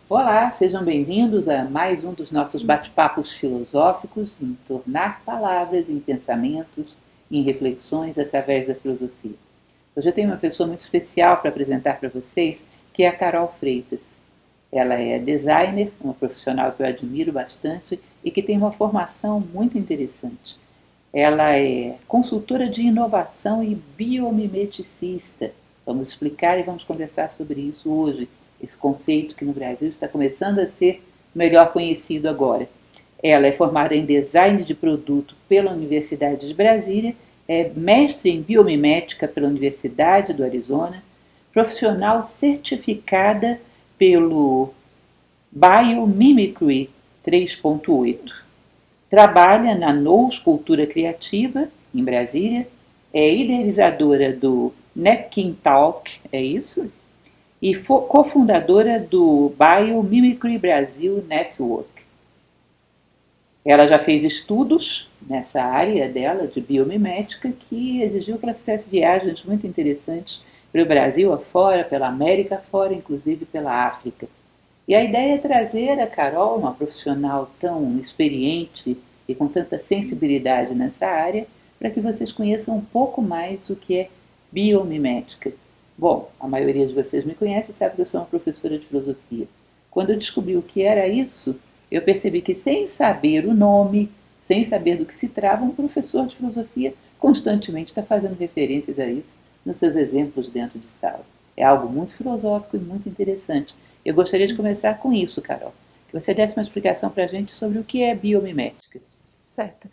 Olá, sejam bem-vindos a mais um dos nossos bate-papos filosóficos em tornar palavras em pensamentos, em reflexões através da filosofia. Hoje eu tenho uma pessoa muito especial para apresentar para vocês, que é a Carol Freitas. Ela é designer, uma profissional que eu admiro bastante e que tem uma formação muito interessante. Ela é consultora de inovação e biomimeticista. Vamos explicar e vamos conversar sobre isso hoje, esse conceito que no Brasil está começando a ser melhor conhecido agora. Ela é formada em design de produto pela Universidade de Brasília, é mestre em biomimética pela Universidade do Arizona, profissional certificada pelo Biomimicry 3.8. Trabalha na NOUS Cultura Criativa, em Brasília, é idealizadora do Napkin Talk, é isso? E cofundadora do Biomimicry Brasil Network. Ela já fez estudos nessa área dela de biomimética que exigiu que ela fizesse viagens muito interessantes pelo Brasil afora, pela América afora, inclusive pela África. E a ideia é trazer a Carol, uma profissional tão experiente e com tanta sensibilidade nessa área, para que vocês conheçam um pouco mais o que é biomimética. Bom, a maioria de vocês me conhece e sabe que eu sou uma professora de filosofia. Quando eu descobri o que era isso, eu percebi que sem saber o nome, sem saber do que se trata, um professor de filosofia constantemente está fazendo referências a isso nos seus exemplos dentro de sala. É algo muito filosófico e muito interessante. Eu gostaria de começar com isso, Carol. Que você desse uma explicação para a gente sobre o que é biomimética. Certo.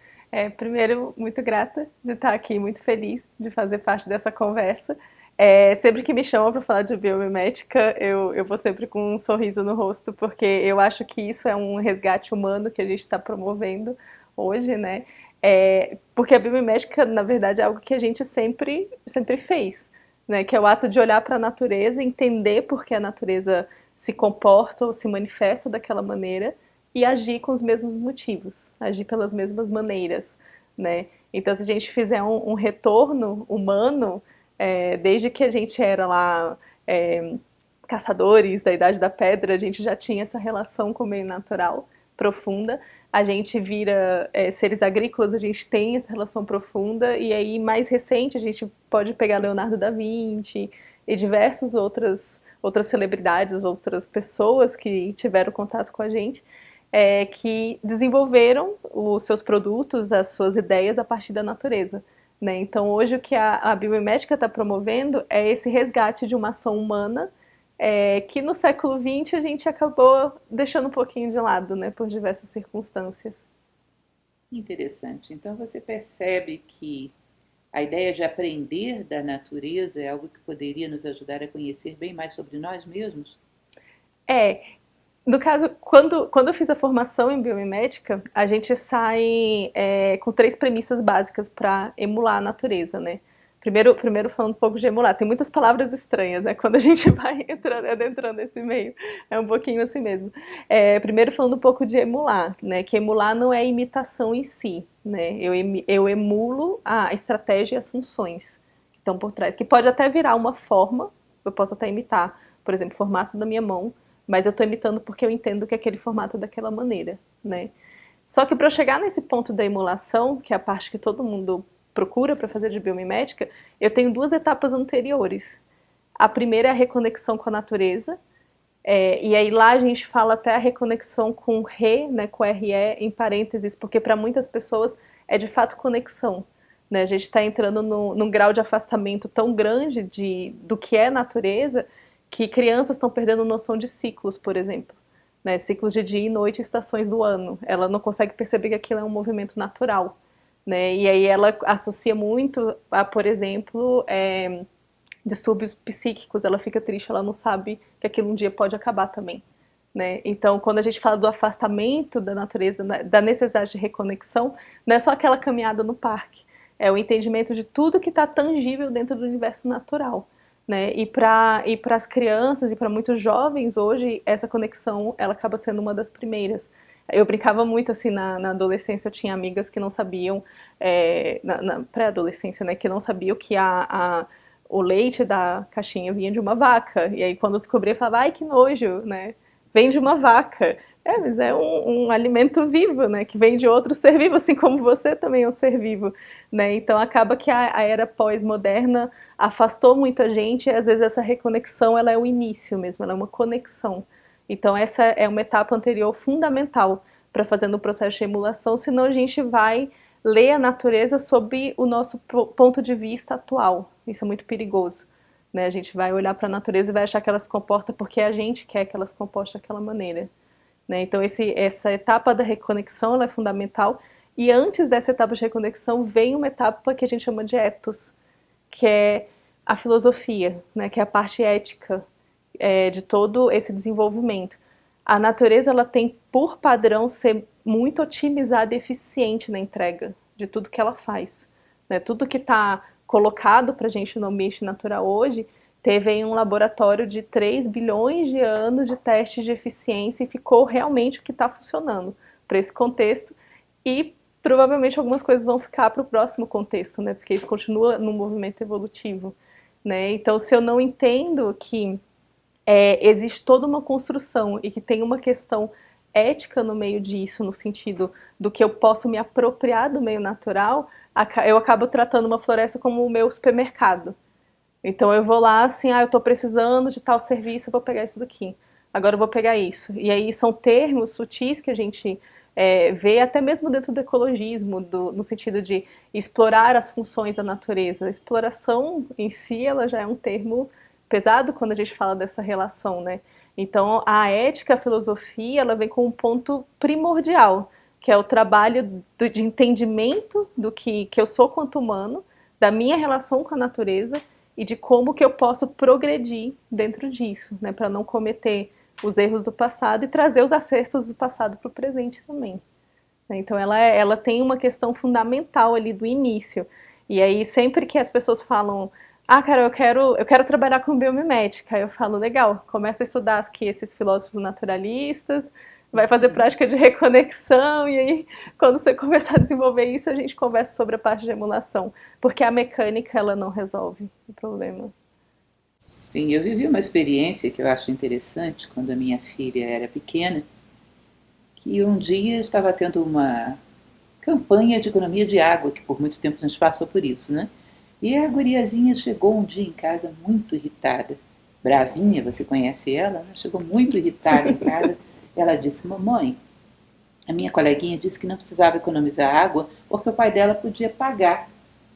Primeiro, muito grata de estar aqui, muito feliz de fazer parte dessa conversa. Sempre que me chamam para falar de biomimética, eu vou sempre com um sorriso no rosto, porque eu acho que isso é um resgate humano que a gente está promovendo hoje, né? Porque a biomimética, na verdade, é algo que a gente sempre fez, né? Que é o ato de olhar para a natureza, entender por que a natureza se comporta ou se manifesta daquela maneira e agir com os mesmos motivos, agir pelas mesmas maneiras, né? Então, se a gente fizer um retorno humano, desde que a gente era lá caçadores da Idade da Pedra, a gente já tinha essa relação com o meio natural profunda. A gente vira seres agrícolas, a gente tem essa relação profunda, e aí mais recente a gente pode pegar Leonardo da Vinci e diversas outras celebridades, outras pessoas que tiveram contato com a gente, que desenvolveram os seus produtos, as suas ideias a partir da natureza. Né? Então, hoje, o que a biomimética está promovendo é esse resgate de uma ação humana que no século XX a gente acabou deixando um pouquinho de lado, né, por diversas circunstâncias. Interessante. Então você percebe que a ideia de aprender da natureza é algo que poderia nos ajudar a conhecer bem mais sobre nós mesmos? É, no caso, quando eu fiz a formação em biomimética, a gente sai com três premissas básicas para emular a natureza, né? Primeiro falando um pouco de emular. Tem muitas palavras estranhas, né? Quando a gente vai adentrando nesse meio. É um pouquinho assim mesmo. Primeiro falando um pouco de emular, né? Que emular não é imitação em si, né? Eu emulo a estratégia e as funções que estão por trás. Que pode até virar uma forma, eu posso até imitar, por exemplo, o formato da minha mão, mas eu estou imitando porque eu entendo que aquele formato é daquela maneira, né? Só que para eu chegar nesse ponto da emulação, que é a parte que todo mundo procura para fazer de biomimética, eu tenho duas etapas anteriores. A primeira é a reconexão com a natureza, e aí lá a gente fala até a reconexão com re, né, com RE em parênteses, porque para muitas pessoas é de fato conexão. Né? A gente está entrando num grau de afastamento tão grande do que é natureza que crianças estão perdendo noção de ciclos, por exemplo. Né? Ciclos de dia e noite, estações do ano. Ela não consegue perceber que aquilo é um movimento natural. Né? E aí ela associa muito a, por exemplo, distúrbios psíquicos, ela fica triste, ela não sabe que aquilo um dia pode acabar também. Né? Então, quando a gente fala do afastamento da natureza, da necessidade de reconexão, não é só aquela caminhada no parque, é o entendimento de tudo que está tangível dentro do universo natural. Né? E para as crianças e para muitos jovens hoje, essa conexão ela acaba sendo uma das primeiras. Eu brincava muito assim na adolescência, eu tinha amigas que não sabiam, na pré-adolescência, né, que não sabiam que o leite da caixinha vinha de uma vaca. E aí, quando eu descobri, eu falava, ai, que nojo, né? vem de uma vaca. Mas é um alimento vivo, né? Que vem de outro ser vivo, assim como você também é um ser vivo, né? Então acaba que a era pós-moderna afastou muita gente e às vezes essa reconexão ela é o início mesmo, ela é uma conexão. Então essa é uma etapa anterior fundamental para fazer no processo de emulação, senão a gente vai ler a natureza sob o nosso ponto de vista atual. Isso é muito perigoso. Né? A gente vai olhar para a natureza e vai achar que ela se comporta porque a gente quer que ela se comporte daquela maneira. Né? Então essa etapa da reconexão ela é fundamental. E antes dessa etapa de reconexão vem uma etapa que a gente chama de ethos, que é a filosofia, né? Que é a parte ética de todo esse desenvolvimento. A natureza ela tem por padrão ser muito otimizada e eficiente na entrega de tudo que ela faz. Né? Tudo que está colocado para a gente no ambiente natural hoje teve aí um laboratório de 3 bilhões de anos de testes de eficiência e ficou realmente o que está funcionando para esse contexto e provavelmente algumas coisas vão ficar para o próximo contexto, né? Porque isso continua num movimento evolutivo. Né? Então, se eu não entendo que existe toda uma construção e que tem uma questão ética no meio disso, no sentido do que eu posso me apropriar do meio natural, eu acabo tratando uma floresta como o meu supermercado. Então eu vou lá assim, eu estou precisando de tal serviço, eu vou pegar isso daqui. Agora eu vou pegar isso. E aí são termos sutis que a gente vê até mesmo dentro do ecologismo, no sentido de explorar as funções da natureza. A exploração em si, ela já é um termo pesado quando a gente fala dessa relação, né? Então a ética, a filosofia, ela vem com um ponto primordial, que é o trabalho de entendimento do que eu sou quanto humano, da minha relação com a natureza e de como que eu posso progredir dentro disso, né, para não cometer os erros do passado e trazer os acertos do passado para o presente também. Então ela tem uma questão fundamental ali do início. E aí sempre que as pessoas falam, cara, eu quero trabalhar com biomimética, eu falo, legal, começa a estudar aqui esses filósofos naturalistas, vai fazer prática de reconexão, e aí, quando você começar a desenvolver isso, a gente conversa sobre a parte de emulação. Porque a mecânica, ela não resolve o problema. Sim, eu vivi uma experiência que eu acho interessante quando a minha filha era pequena, que um dia estava tendo uma campanha de economia de água, que por muito tempo a gente passou por isso, né? E a guriazinha chegou um dia em casa muito irritada. Bravinha, você conhece ela, né? Chegou muito irritada em casa. Ela disse, mamãe, a minha coleguinha disse que não precisava economizar água porque o pai dela podia pagar.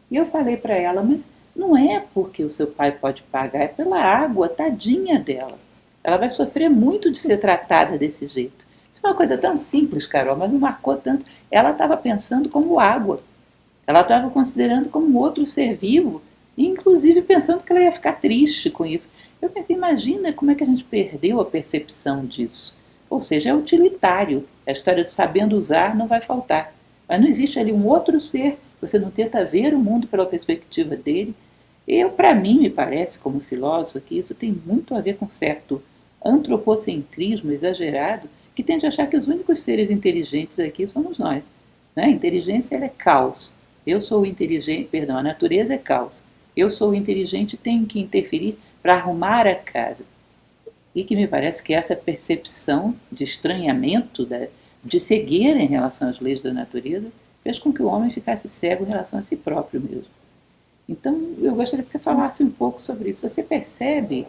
E eu falei para ela, mas não é porque o seu pai pode pagar, é pela água, tadinha dela. Ela vai sofrer muito de ser tratada desse jeito. Isso é uma coisa tão simples, Carol, mas me marcou tanto. Ela estava pensando como água. Ela estava considerando como outro ser vivo, e inclusive pensando que ela ia ficar triste com isso. Eu pensei, imagina como é que a gente perdeu a percepção disso. Ou seja, é utilitário. A história de sabendo usar não vai faltar. Mas não existe ali um outro ser, você não tenta ver o mundo pela perspectiva dele. Para mim, me parece, como filósofo, que isso tem muito a ver com certo antropocentrismo exagerado, que tende a achar que os únicos seres inteligentes aqui somos nós. Né? A inteligência é caos. Eu sou o inteligente, perdão, a natureza é caos. Eu sou o inteligente e tenho que interferir para arrumar a casa. E que me parece que essa percepção de estranhamento, de cegueira em relação às leis da natureza, fez com que o homem ficasse cego em relação a si próprio mesmo. Então, eu gostaria que você falasse um pouco sobre isso. Você percebe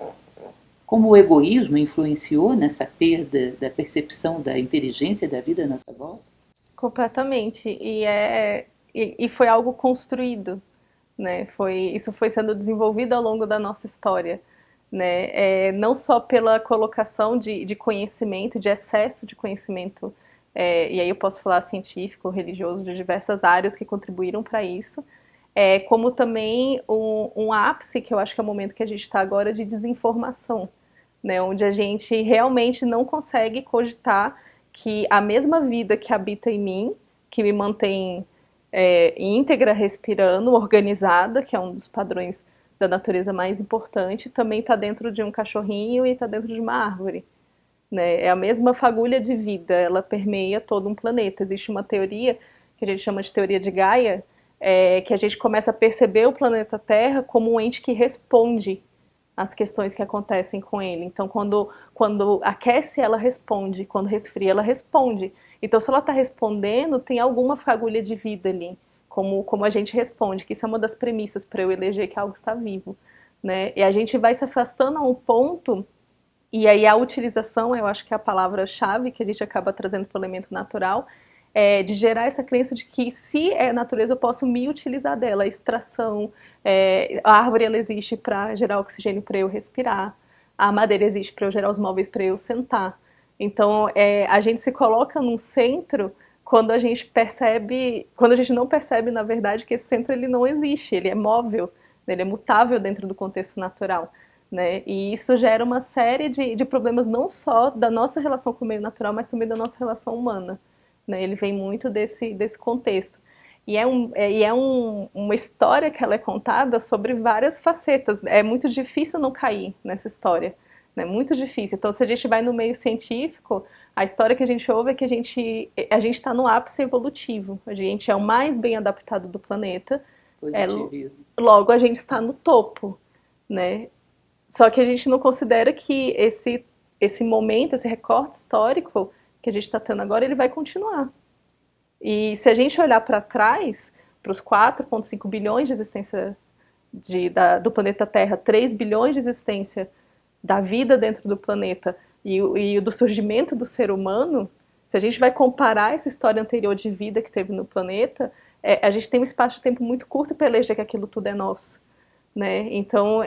como o egoísmo influenciou nessa perda da percepção da inteligência da vida à nossa volta? Completamente. E foi algo construído, né? Isso foi sendo desenvolvido ao longo da nossa história, né? Não só pela colocação de conhecimento, de excesso de conhecimento, e aí eu posso falar científico, religioso, de diversas áreas que contribuíram para isso, como também um ápice, que eu acho que é o momento que a gente está agora, de desinformação, né? Onde a gente realmente não consegue cogitar que a mesma vida que habita em mim, que me mantém íntegra, respirando, organizada, que é um dos padrões da natureza mais importante, também está dentro de um cachorrinho e está dentro de uma árvore. Né? É a mesma fagulha de vida, ela permeia todo um planeta. Existe uma teoria que a gente chama de teoria de Gaia, que a gente começa a perceber o planeta Terra como um ente que responde as questões que acontecem com ele. Então, quando aquece, ela responde, quando resfria, ela responde. Então, se ela está respondendo, tem alguma fagulha de vida ali, como a gente responde, que isso é uma das premissas para eu eleger que algo está vivo, né? E a gente vai se afastando a um ponto, e aí a utilização, eu acho que é a palavra-chave que a gente acaba trazendo para o elemento natural, de gerar essa crença de que se é natureza eu posso me utilizar dela, a extração, a árvore ela existe para gerar oxigênio para eu respirar, a madeira existe para eu gerar os móveis para eu sentar. Então a gente se coloca num centro quando a gente percebe, quando a gente não percebe na verdade que esse centro ele não existe, ele é móvel, ele é mutável dentro do contexto natural. Né? E isso gera uma série de problemas não só da nossa relação com o meio natural, mas também da nossa relação humana. Né? Ele vem muito desse contexto. E uma história que ela é contada sobre várias facetas. É muito difícil não cair nessa história. É, né? Muito difícil. Então, se a gente vai no meio científico, a história que a gente ouve é que a gente está no ápice evolutivo. A gente é o mais bem adaptado do planeta. Logo, a gente está no topo. Né? Só que a gente não considera que esse momento, esse recorte histórico que a gente está tendo agora, ele vai continuar. E se a gente olhar para trás, para os 4,5 bilhões de existência do planeta Terra, 3 bilhões de existência da vida dentro do planeta e do surgimento do ser humano, se a gente vai comparar essa história anterior de vida que teve no planeta, a gente tem um espaço de tempo muito curto para eleger que aquilo tudo é nosso. Né? Então,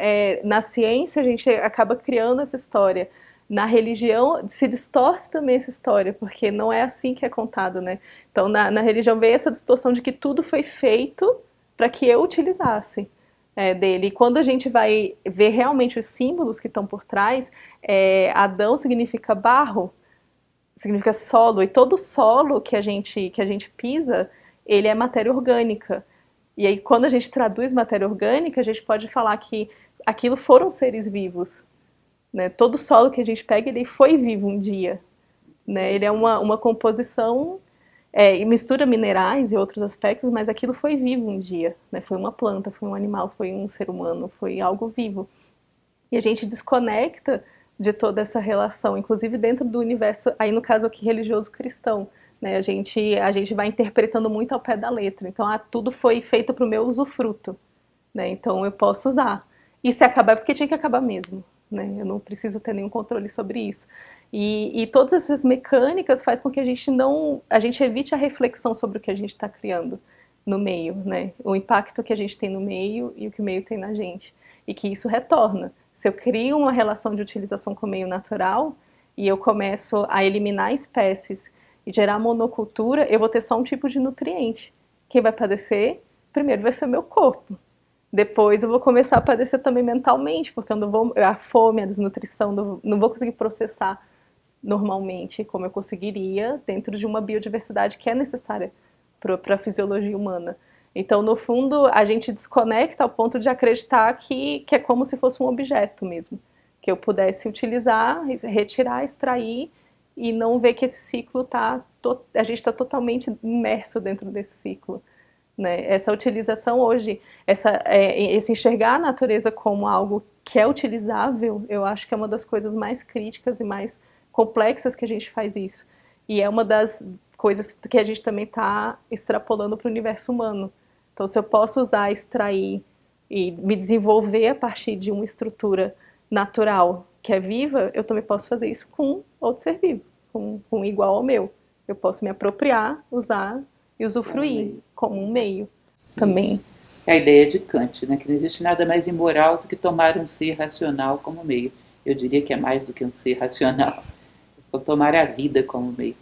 na ciência, a gente acaba criando essa história. Na religião, se distorce também essa história, porque não é assim que é contado. Né? Então, na religião, veio essa distorção de que tudo foi feito para que eu utilizasse dele. E quando a gente vai ver realmente os símbolos que estão por trás, Adão significa barro, significa solo, e todo solo que a gente pisa, ele é matéria orgânica. E aí, quando a gente traduz matéria orgânica, a gente pode falar que aquilo foram seres vivos. Né? Todo solo que a gente pega, ele foi vivo um dia. Né? Ele é uma composição, e mistura minerais e outros aspectos, mas aquilo foi vivo um dia. Né? Foi uma planta, foi um animal, foi um ser humano, foi algo vivo. E a gente desconecta de toda essa relação, inclusive dentro do universo, aí no caso aqui, religioso cristão. Né? A gente vai interpretando muito ao pé da letra. Então, tudo foi feito para o meu usufruto. Né? Então, eu posso usar. E se acabar, é porque tinha que acabar mesmo. Né? Eu não preciso ter nenhum controle sobre isso. E todas essas mecânicas faz com que a gente evite a reflexão sobre o que a gente está criando no meio. Né? O impacto que a gente tem no meio e o que o meio tem na gente. E que isso retorna. Se eu crio uma relação de utilização com o meio natural e eu começo a eliminar espécies e gerar monocultura, eu vou ter só um tipo de nutriente. Quem vai padecer, primeiro vai ser o meu corpo. Depois eu vou começar a padecer também mentalmente, porque a fome, a desnutrição, não vou conseguir processar normalmente como eu conseguiria dentro de uma biodiversidade que é necessária para a fisiologia humana. Então, no fundo, a gente desconecta ao ponto de acreditar que é como se fosse um objeto mesmo, que eu pudesse utilizar, retirar, extrair e não ver que esse ciclo a gente está totalmente imerso dentro desse ciclo. Né? Essa utilização hoje, esse enxergar a natureza como algo que é utilizável, eu acho que é uma das coisas mais críticas e mais complexas que a gente faz isso. E é uma das coisas que a gente também está extrapolando para o universo humano. Então, se eu posso usar, extrair e me desenvolver a partir de uma estrutura natural que é viva, eu também posso fazer isso com outro ser vivo, com igual ao meu. Eu posso me apropriar, usar e usufruir como um meio também. Isso. É a ideia de Kant, né? Que não existe nada mais imoral do que tomar um ser racional como meio. Eu diria que é mais do que um ser racional. Ou tomar a vida como meio.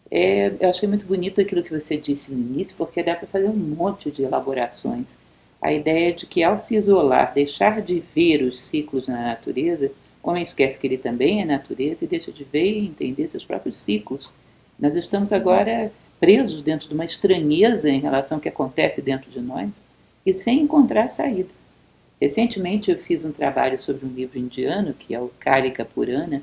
Eu achei muito bonito aquilo que você disse no início, porque dá para fazer um monte de elaborações. A ideia de que ao se isolar, deixar de ver os ciclos na natureza, o homem esquece que ele também é natureza e deixa de ver e entender seus próprios ciclos. Nós estamos agora presos dentro de uma estranheza em relação ao que acontece dentro de nós e sem encontrar saída. Recentemente eu fiz um trabalho sobre um livro indiano, que é o Karika Purana,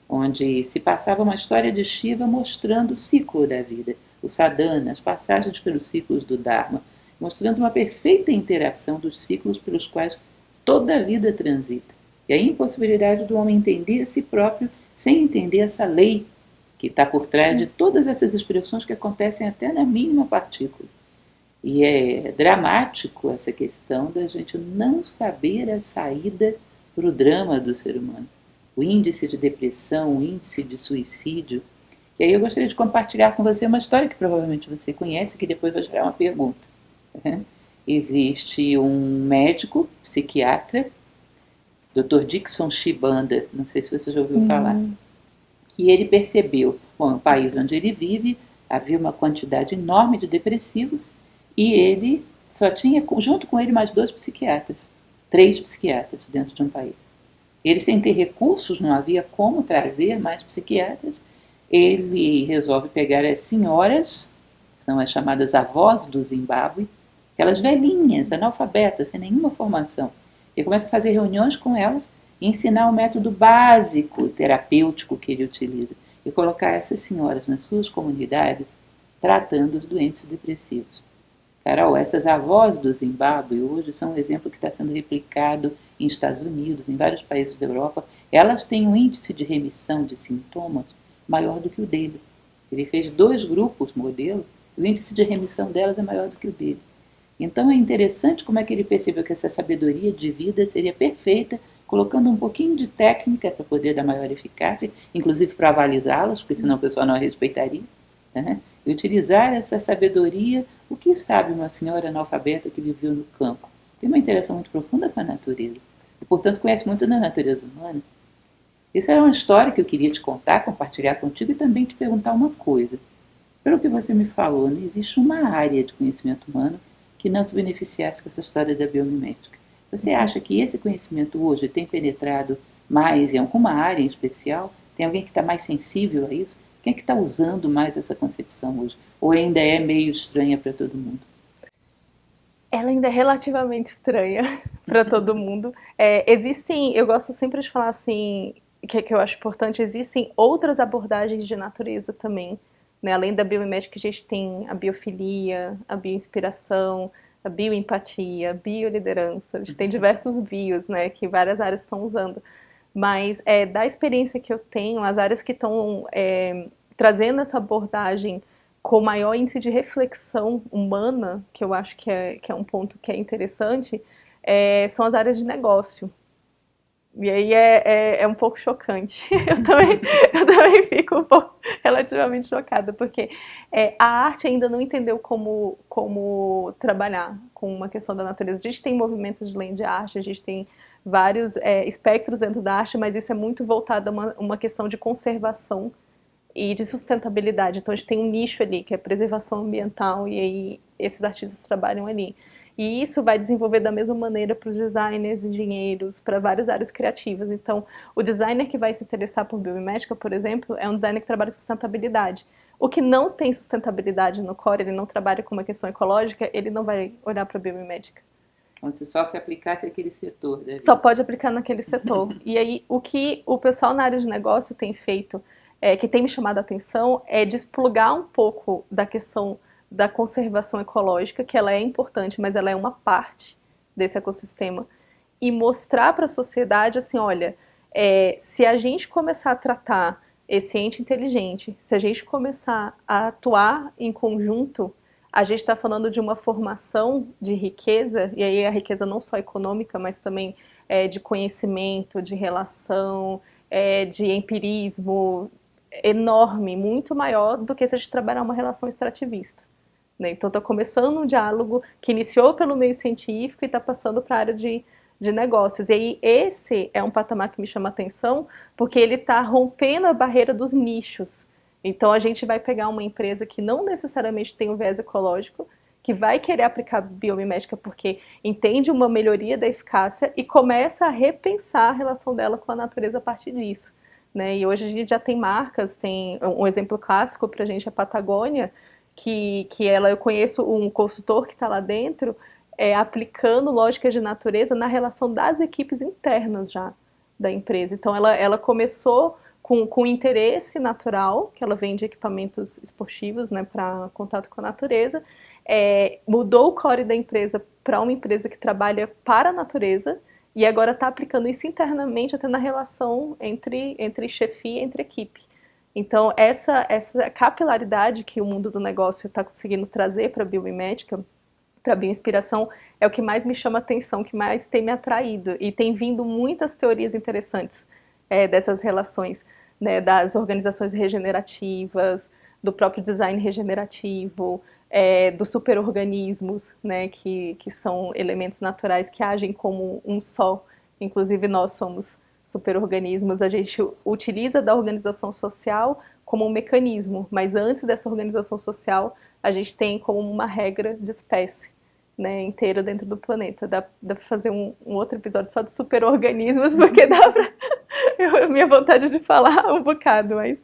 onde se passava uma história de Shiva mostrando o ciclo da vida, o sadhana, as passagens pelos ciclos do Dharma, mostrando uma perfeita interação dos ciclos pelos quais toda a vida transita. e a impossibilidade do homem entender a si próprio sem entender essa lei que está por trás de todas essas expressões que acontecem até na mínima partícula. E é dramático essa questão da gente não saber a saída para o drama do ser humano. O índice de depressão, o índice de suicídio. E aí eu gostaria de compartilhar com você uma história que provavelmente você conhece, que depois vai gerar uma pergunta. Existe um médico, psiquiatra, Dr. Dixon Chibanda, não sei se você já ouviu falar, que ele percebeu, bom, no país onde ele vive, havia uma quantidade enorme de depressivos e ele só tinha, junto com ele, mais 2 psiquiatras, 3 psiquiatras dentro de um país. Ele, sem ter recursos, não havia como trazer mais psiquiatras, ele resolve pegar as senhoras, são as chamadas avós do Zimbábue, aquelas velhinhas, analfabetas, sem nenhuma formação. Ele começa a fazer reuniões com elas e ensinar o método básico terapêutico que ele utiliza e colocar essas senhoras nas suas comunidades tratando os doentes depressivos. Carol, essas avós do Zimbábue hoje são um exemplo que está sendo replicado em Estados Unidos, em vários países da Europa. Elas têm um índice de remissão de sintomas maior do que o dele. Ele fez 2 grupos modelo, o índice de remissão delas é maior do que o dele. Então é interessante como é que ele percebeu que essa sabedoria de vida seria perfeita, colocando um pouquinho de técnica para poder dar maior eficácia, inclusive para avalizá-las, porque senão o pessoal não a respeitaria, né? E utilizar essa sabedoria, o que sabe uma senhora analfabeta que viveu no campo? Tem uma interação muito profunda com a natureza, e portanto conhece muito da natureza humana. Essa era uma história que eu queria te contar, compartilhar contigo e também te perguntar uma coisa. Pelo que você me falou, não existe uma área de conhecimento humano que não se beneficiasse com essa história da biomimética. Você acha que esse conhecimento hoje tem penetrado mais em alguma área em especial? Tem alguém que está mais sensível a isso? Quem é que está usando mais essa concepção hoje? Ou ainda é meio estranha para todo mundo? Ela ainda é relativamente estranha para todo mundo. Existem, eu gosto sempre de falar assim, que eu acho importante, existem outras abordagens de natureza também. Né? Além da biomimética, a gente tem a biofilia, a bioinspiração, a bioempatia, a bioliderança. A gente tem diversos bios, né, que várias áreas estão usando. Mas da experiência que eu tenho, as áreas que estão trazendo essa abordagem com maior índice de reflexão humana, que eu acho que é um ponto que é interessante, são as áreas de negócio. E aí é um pouco chocante. Eu também fico um pouco relativamente chocada, porque a arte ainda não entendeu como trabalhar com uma questão da natureza. A gente tem movimentos de land art, a gente tem vários espectros dentro da arte, mas isso é muito voltado a uma questão de conservação e de sustentabilidade. Então a gente tem um nicho ali, que é preservação ambiental, e aí esses artistas trabalham ali. E isso vai desenvolver da mesma maneira para os designers, engenheiros, para várias áreas criativas. Então, o designer que vai se interessar por biomimética, por exemplo, é um designer que trabalha com sustentabilidade. O que não tem sustentabilidade no core, ele não trabalha com uma questão ecológica, ele não vai olhar para a biomimética. Como se só se aplicasse aquele setor. Só pode aplicar naquele setor. E aí, o que o pessoal na área de negócio tem feito, que tem me chamado a atenção, é desplugar um pouco da questão da conservação ecológica, que ela é importante, mas ela é uma parte desse ecossistema, e mostrar para a sociedade assim, olha, se a gente começar a tratar esse ente inteligente, se a gente começar a atuar em conjunto, a gente está falando de uma formação de riqueza, e aí a riqueza não só econômica, mas também de conhecimento, de relação, de empirismo enorme, muito maior do que se a gente trabalhar uma relação extrativista. Né? Então está começando um diálogo que iniciou pelo meio científico e está passando para a área de negócios. E aí esse é um patamar que me chama a atenção, porque ele está rompendo a barreira dos nichos. Então a gente vai pegar uma empresa que não necessariamente tem um viés ecológico, que vai querer aplicar biomimética porque entende uma melhoria da eficácia e começa a repensar a relação dela com a natureza a partir disso. Né? E hoje a gente já tem marcas, tem um exemplo clássico para a gente é a Patagônia, que eu conheço um consultor que está lá dentro, aplicando lógicas de natureza na relação das equipes internas já da empresa. Então ela começou com interesse natural, que ela vende equipamentos esportivos, né, para contato com a natureza, mudou o core da empresa para uma empresa que trabalha para a natureza, e agora está aplicando isso internamente até na relação entre chefia e entre equipe. Então, essa capilaridade que o mundo do negócio está conseguindo trazer para a biomimética, para a bioinspiração, é o que mais me chama atenção, que mais tem me atraído. E tem vindo muitas teorias interessantes dessas relações, né, das organizações regenerativas, do próprio design regenerativo, dos superorganismos, né, que são elementos naturais que agem como um só. Inclusive, nós somos superorganismos. A gente utiliza da organização social como um mecanismo, mas antes dessa organização social, a gente tem como uma regra de espécie, né, inteira dentro do planeta. Dá pra fazer um outro episódio só de superorganismos, porque dá pra... minha vontade de falar um bocado, mas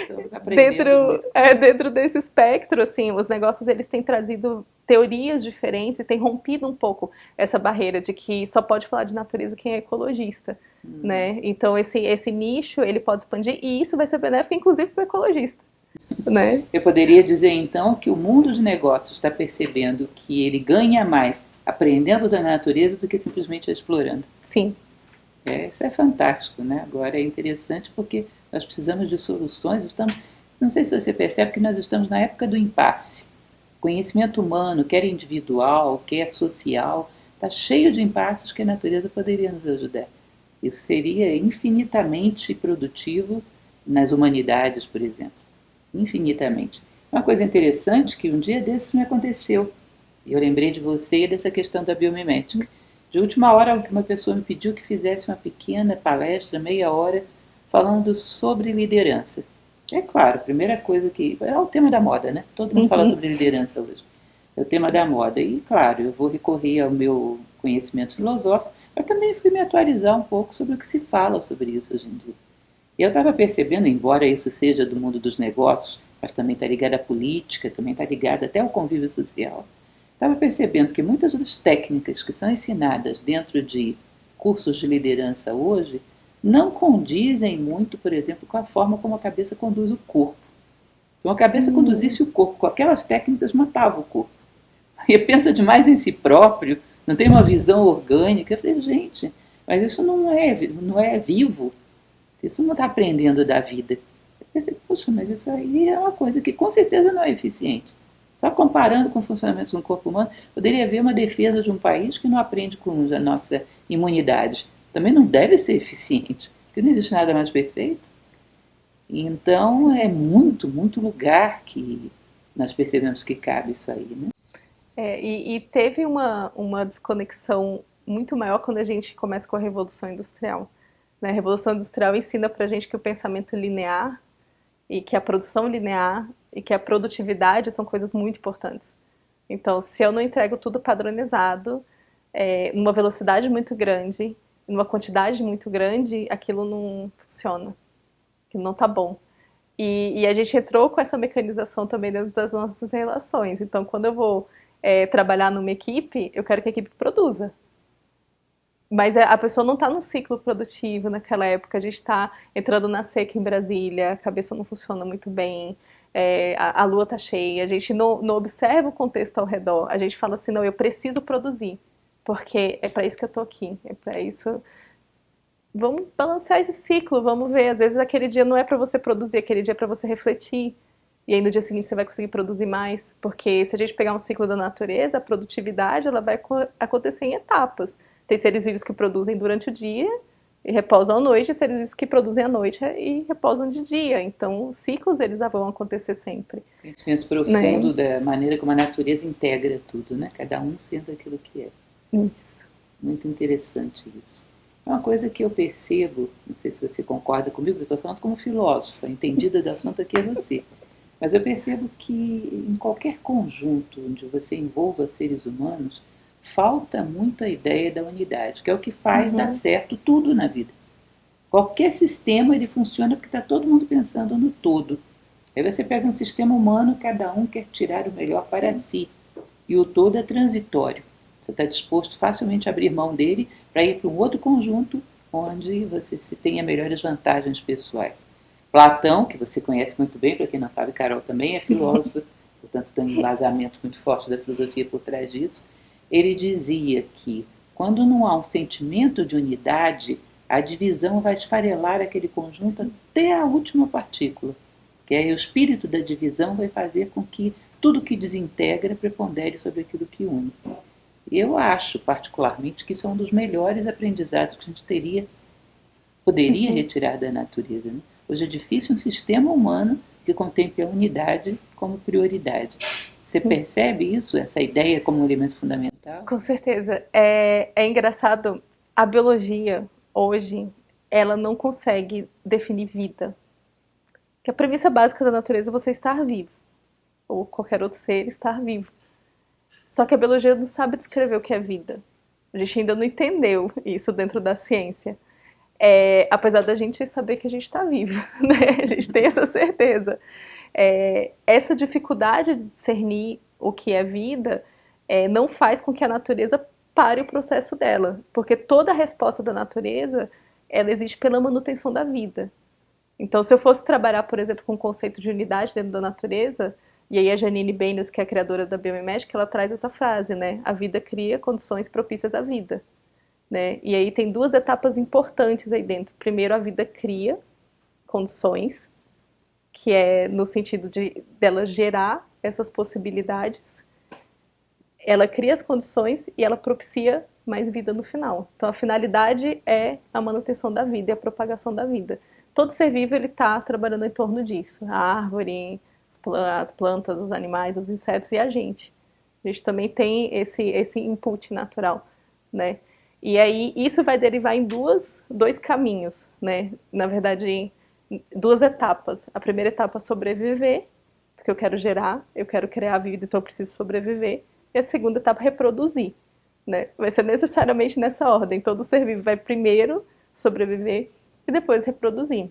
Estamos aprendendo muito. dentro desse espectro, assim, os negócios eles têm trazido teorias diferentes e têm rompido um pouco essa barreira de que só pode falar de natureza quem é ecologista, né? Então esse nicho ele pode expandir e isso vai ser benéfico inclusive para o ecologista, né? Eu poderia dizer então que o mundo de negócios está percebendo que ele ganha mais aprendendo da natureza do que simplesmente explorando. Sim. Isso é fantástico, né? Agora é interessante porque nós precisamos de soluções. Não sei se você percebe que nós estamos na época do impasse. O conhecimento humano, quer individual, quer social, está cheio de impasses que a natureza poderia nos ajudar. Isso seria infinitamente produtivo nas humanidades, por exemplo. Infinitamente. Uma coisa interessante que um dia desses me aconteceu. Eu lembrei de você e dessa questão da biomimética. De última hora, uma pessoa me pediu que fizesse uma pequena palestra, meia hora, falando sobre liderança. É claro, a primeira coisa que... É o tema da moda, né? Todo mundo fala sobre liderança hoje. É o tema da moda. E, claro, eu vou recorrer ao meu conhecimento filosófico, mas também fui me atualizar um pouco sobre o que se fala sobre isso hoje em dia. E eu estava percebendo, embora isso seja do mundo dos negócios, mas também está ligado à política, também está ligado até ao convívio social, estava percebendo que muitas das técnicas que são ensinadas dentro de cursos de liderança hoje não condizem muito, por exemplo, com a forma como a cabeça conduz o corpo. Se uma cabeça conduzisse o corpo com aquelas técnicas, matava o corpo. E pensa demais em si próprio, não tem uma visão orgânica. Eu falei, gente, mas isso não é vivo. Isso não está aprendendo da vida. Eu pensei, puxa, mas isso aí é uma coisa que com certeza não é eficiente. Só comparando com o funcionamento do corpo humano, poderia haver uma defesa de um país que não aprende com a nossa imunidade. Também não deve ser eficiente, porque não existe nada mais perfeito. Então é muito, muito lugar que nós percebemos que cabe isso aí, né? E teve uma desconexão muito maior quando a gente começa com a Revolução Industrial. Né? A Revolução Industrial ensina pra gente que o pensamento linear e que a produção linear e que a produtividade são coisas muito importantes. Então, se eu não entrego tudo padronizado, numa velocidade muito grande, numa quantidade muito grande, aquilo não funciona, aquilo não tá bom. E a gente entrou com essa mecanização também dentro das nossas relações. Então, quando eu vou trabalhar numa equipe, eu quero que a equipe produza. Mas a pessoa não está num ciclo produtivo naquela época. A gente está entrando na seca em Brasília, a cabeça não funciona muito bem, a lua está cheia, a gente não observa o contexto ao redor. A gente fala assim, não, eu preciso produzir, porque é para isso que eu estou aqui, é para isso. Vamos balancear esse ciclo, vamos ver. Às vezes aquele dia não é para você produzir, aquele dia é para você refletir. E aí no dia seguinte você vai conseguir produzir mais. Porque se a gente pegar um ciclo da natureza, a produtividade ela vai acontecer em etapas. Tem seres vivos que produzem durante o dia e repousam à noite, e seres vivos que produzem à noite e repousam de dia. Então, os ciclos eles vão acontecer sempre. Conhecimento profundo, né? Da maneira como a natureza integra tudo, né? Cada um sendo aquilo que é. Muito interessante isso. Uma coisa que eu percebo, não sei se você concorda comigo, eu estou falando como filósofa, entendida do assunto aqui é você. Mas eu percebo que em qualquer conjunto onde você envolva seres humanos, falta muito a ideia da unidade, que é o que faz dar certo tudo na vida. Qualquer sistema ele funciona porque está todo mundo pensando no todo. Aí você pega um sistema humano, cada um quer tirar o melhor para si. E o todo é transitório. Você está disposto facilmente a abrir mão dele para ir para um outro conjunto onde você se tenha melhores vantagens pessoais. Platão, que você conhece muito bem, para quem não sabe, Carol também é filósofa, portanto tem um embasamento muito forte da filosofia por trás disso. Ele dizia que Quando não há um sentimento de unidade, a divisão vai esfarelar aquele conjunto até a última partícula, que aí o espírito da divisão vai fazer com que tudo que desintegra prepondere sobre aquilo que une. Eu acho, particularmente, que isso é um dos melhores aprendizados que a gente poderia retirar da natureza. Né? Hoje é difícil um sistema humano que contemple a unidade como prioridade. Você percebe isso, essa ideia como um elemento fundamental? Com certeza. É engraçado, a biologia, hoje, ela não consegue definir vida. Que a premissa básica da natureza é você estar vivo, ou qualquer outro ser estar vivo. Só que a biologia não sabe descrever o que é vida. A gente ainda não entendeu isso dentro da ciência. Apesar da gente saber que a gente está vivo, né? A gente tem essa certeza. Essa dificuldade de discernir o que é vida não faz com que a natureza pare o processo dela, porque toda a resposta da natureza ela existe pela manutenção da vida. Então, se eu fosse trabalhar, por exemplo, com o conceito de unidade dentro da natureza, e aí a Janine Benyus, que é a criadora da biomimética, ela traz essa frase, né? A vida cria condições propícias à vida. Né? E aí tem duas etapas importantes aí dentro. Primeiro, a vida cria condições, que é no sentido dela gerar essas possibilidades. Ela cria as condições e ela propicia mais vida no final. Então, a finalidade é a manutenção da vida e a propagação da vida. Todo ser vivo ele está trabalhando em torno disso. A árvore, as plantas, os animais, os insetos e a gente. A gente também tem esse input natural, né? E aí isso vai derivar em dois caminhos, né? Na verdade, duas etapas. A primeira etapa é sobreviver, porque eu quero gerar, eu quero criar a vida, então eu preciso sobreviver. E a segunda etapa é reproduzir, né? Vai ser necessariamente nessa ordem. Todo ser vivo vai primeiro sobreviver e depois reproduzir.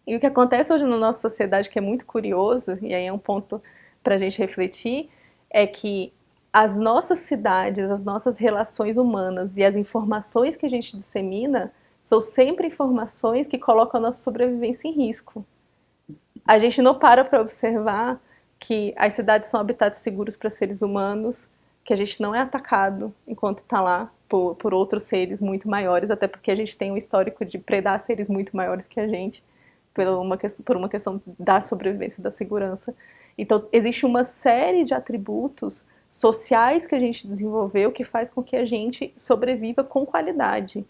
E o que acontece hoje na nossa sociedade, que é muito curioso, e aí é um ponto para a gente refletir, é que as nossas cidades, as nossas relações humanas e as informações que a gente dissemina são sempre informações que colocam a nossa sobrevivência em risco. A gente não para observar que as cidades são habitats seguros para seres humanos, que a gente não é atacado enquanto está lá por outros seres muito maiores, até porque a gente tem um histórico de predar seres muito maiores que a gente, por uma questão da sobrevivência e da segurança. Então, existe uma série de atributos sociais que a gente desenvolveu que faz com que a gente sobreviva com qualidade,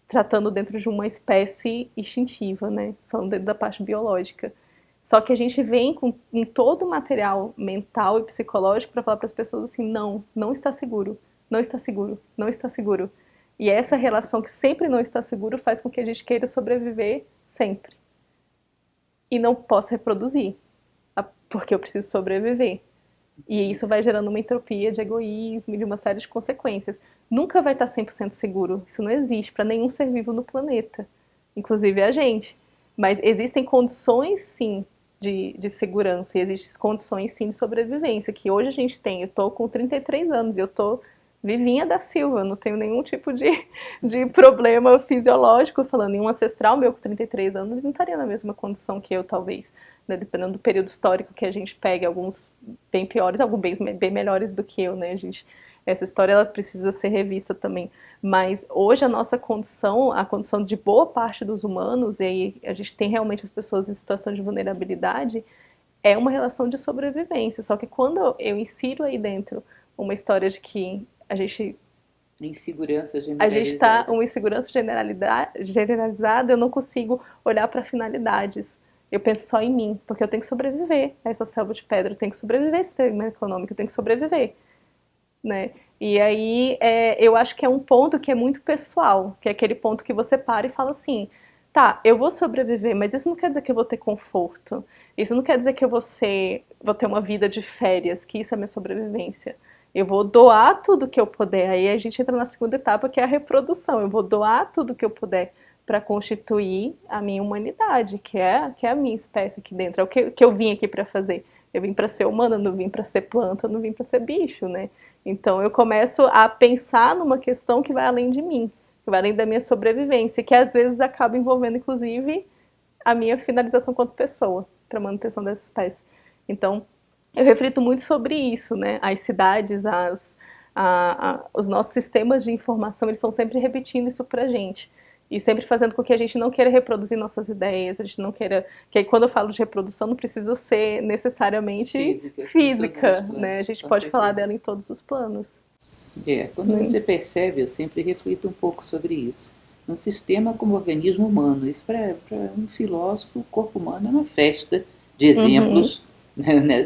tratando dentro de uma espécie instintiva, né? Falando dentro da parte biológica. Só que a gente vem em todo o material mental e psicológico para falar para as pessoas assim, não está seguro, não está seguro, não está seguro. E essa relação que sempre não está seguro faz com que a gente queira sobreviver sempre. E não possa reproduzir, porque eu preciso sobreviver. E isso vai gerando uma entropia de egoísmo e de uma série de consequências. Nunca vai estar 100% seguro. Isso não existe para nenhum ser vivo no planeta, inclusive a gente. Mas existem condições, sim, de segurança e existem condições, sim, de sobrevivência, que hoje a gente tem. Eu estou com 33 anos e eu estou vivinha da Silva, não tenho nenhum tipo de problema fisiológico, falando em um ancestral meu com 33 anos, ele não estaria na mesma condição que eu, talvez, né? Dependendo do período histórico que a gente pegue, alguns bem piores, alguns bem melhores do que eu, né, gente? Essa história ela precisa ser revista também, mas hoje a nossa condição, a condição de boa parte dos humanos, e aí a gente tem realmente as pessoas em situação de vulnerabilidade, é uma relação de sobrevivência, só que quando eu insiro aí dentro uma história de que Insegurança a gente está generalizada. uma insegurança generalizada, eu não consigo olhar para finalidades. Eu penso só em mim, porque eu tenho que sobreviver a essa selva de pedra, eu tenho que sobreviver a esse sistema econômico, eu tenho que sobreviver, né? E aí eu acho que é um ponto que é muito pessoal, que é aquele ponto que você para e fala assim, tá, eu vou sobreviver, mas isso não quer dizer que eu vou ter conforto, isso não quer dizer que vou ter uma vida de férias, que isso é minha sobrevivência. Eu vou doar tudo que eu puder. Aí a gente entra na segunda etapa, que é a reprodução. Eu vou doar tudo que eu puder para constituir a minha humanidade, que é a minha espécie aqui dentro. É o que eu vim aqui para fazer. Eu vim para ser humana, não vim para ser planta, não vim para ser bicho, né? Então eu começo a pensar numa questão que vai além de mim, que vai além da minha sobrevivência, que às vezes acaba envolvendo, inclusive, a minha finalização quanto pessoa, para manutenção dessa espécie. Então, eu reflito muito sobre isso, né? As cidades, Os nossos sistemas de informação, eles estão sempre repetindo isso pra gente. E sempre fazendo com que a gente não queira reproduzir nossas ideias, a gente não queira... Que aí, quando eu falo de reprodução, não precisa ser necessariamente física, né? A gente pode falar dela em todos os planos. Quando você percebe, eu sempre reflito um pouco sobre isso. Um sistema como organismo humano, isso para um filósofo, o corpo humano é uma festa de exemplos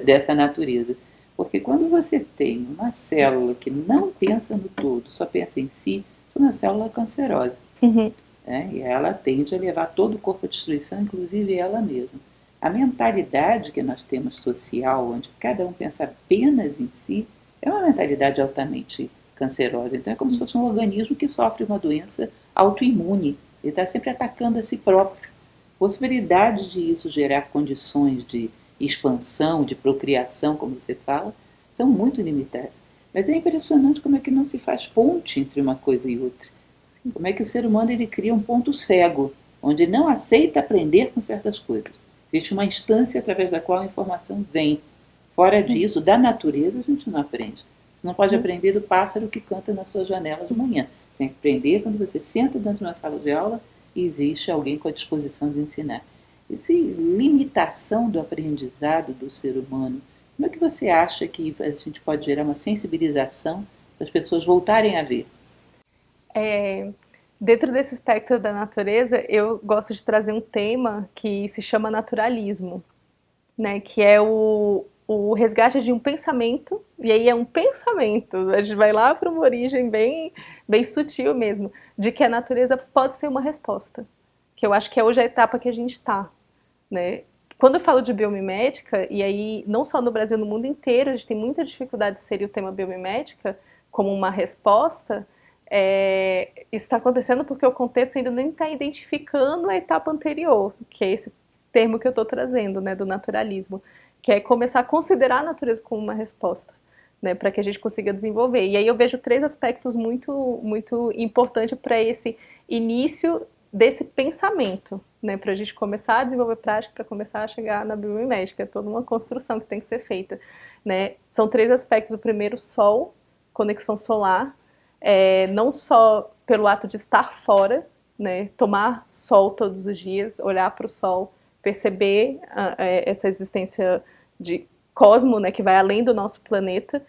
dessa natureza. Porque quando você tem uma célula que não pensa no todo, só pensa em si, isso é uma célula cancerosa. E ela tende a levar todo o corpo à destruição, inclusive ela mesma. A mentalidade que nós temos social, onde cada um pensa apenas em si, é uma mentalidade altamente cancerosa. Então é como se fosse um organismo que sofre uma doença autoimune. Ele está sempre atacando a si próprio. Possibilidades de isso gerar condições de expansão, de procriação, como você fala, são muito limitadas. Mas é impressionante como é que não se faz ponte entre uma coisa e outra. Como é que o ser humano ele cria um ponto cego, onde não aceita aprender com certas coisas. Existe uma instância através da qual a informação vem. Fora disso, da natureza a gente não aprende. Você não pode aprender do pássaro que canta na sua janela de manhã. Você tem que aprender quando você senta dentro de uma sala de aula e existe alguém com a disposição de ensinar. Essa limitação do aprendizado do ser humano, como é que você acha que a gente pode gerar uma sensibilização para as pessoas voltarem a ver? Dentro desse espectro da natureza, eu gosto de trazer um tema que se chama naturalismo, né? Que é o resgate de um pensamento, e aí é um pensamento, a gente vai lá para uma origem bem sutil mesmo, de que a natureza pode ser uma resposta, que eu acho que é hoje a etapa que a gente está, né? Quando eu falo de biomimética, e aí não só no Brasil, no mundo inteiro, a gente tem muita dificuldade de inserir o tema biomimética como uma resposta, isso está acontecendo porque o contexto ainda nem está identificando a etapa anterior, que é esse termo que eu estou trazendo, né, do naturalismo, que é começar a considerar a natureza como uma resposta, né, para que a gente consiga desenvolver. E aí eu vejo três aspectos muito importantes para esse início desse pensamento, né, para a gente começar a desenvolver prática, para começar a chegar na biomimética. É toda uma construção que tem que ser feita, né? São três aspectos. O primeiro, sol, conexão solar, não só pelo ato de estar fora, né, tomar sol todos os dias, olhar para o sol, perceber essa existência de cosmo, né, que vai além do nosso planeta.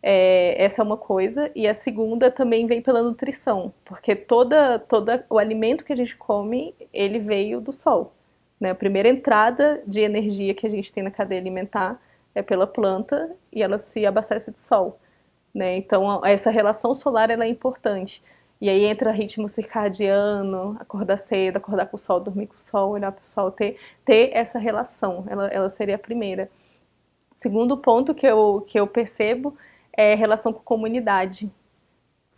Essa é uma coisa. E a segunda também vem pela nutrição, porque toda o alimento que a gente come, ele veio do sol, né? A primeira entrada de energia que a gente tem na cadeia alimentar é pela planta e ela se abastece de sol, né? Então essa relação solar ela é importante. E aí entra ritmo circadiano, acordar cedo, acordar com o sol, dormir com o sol, olhar para o sol, ter essa relação, ela seria a primeira. O segundo ponto que eu percebo é a relação com comunidade. O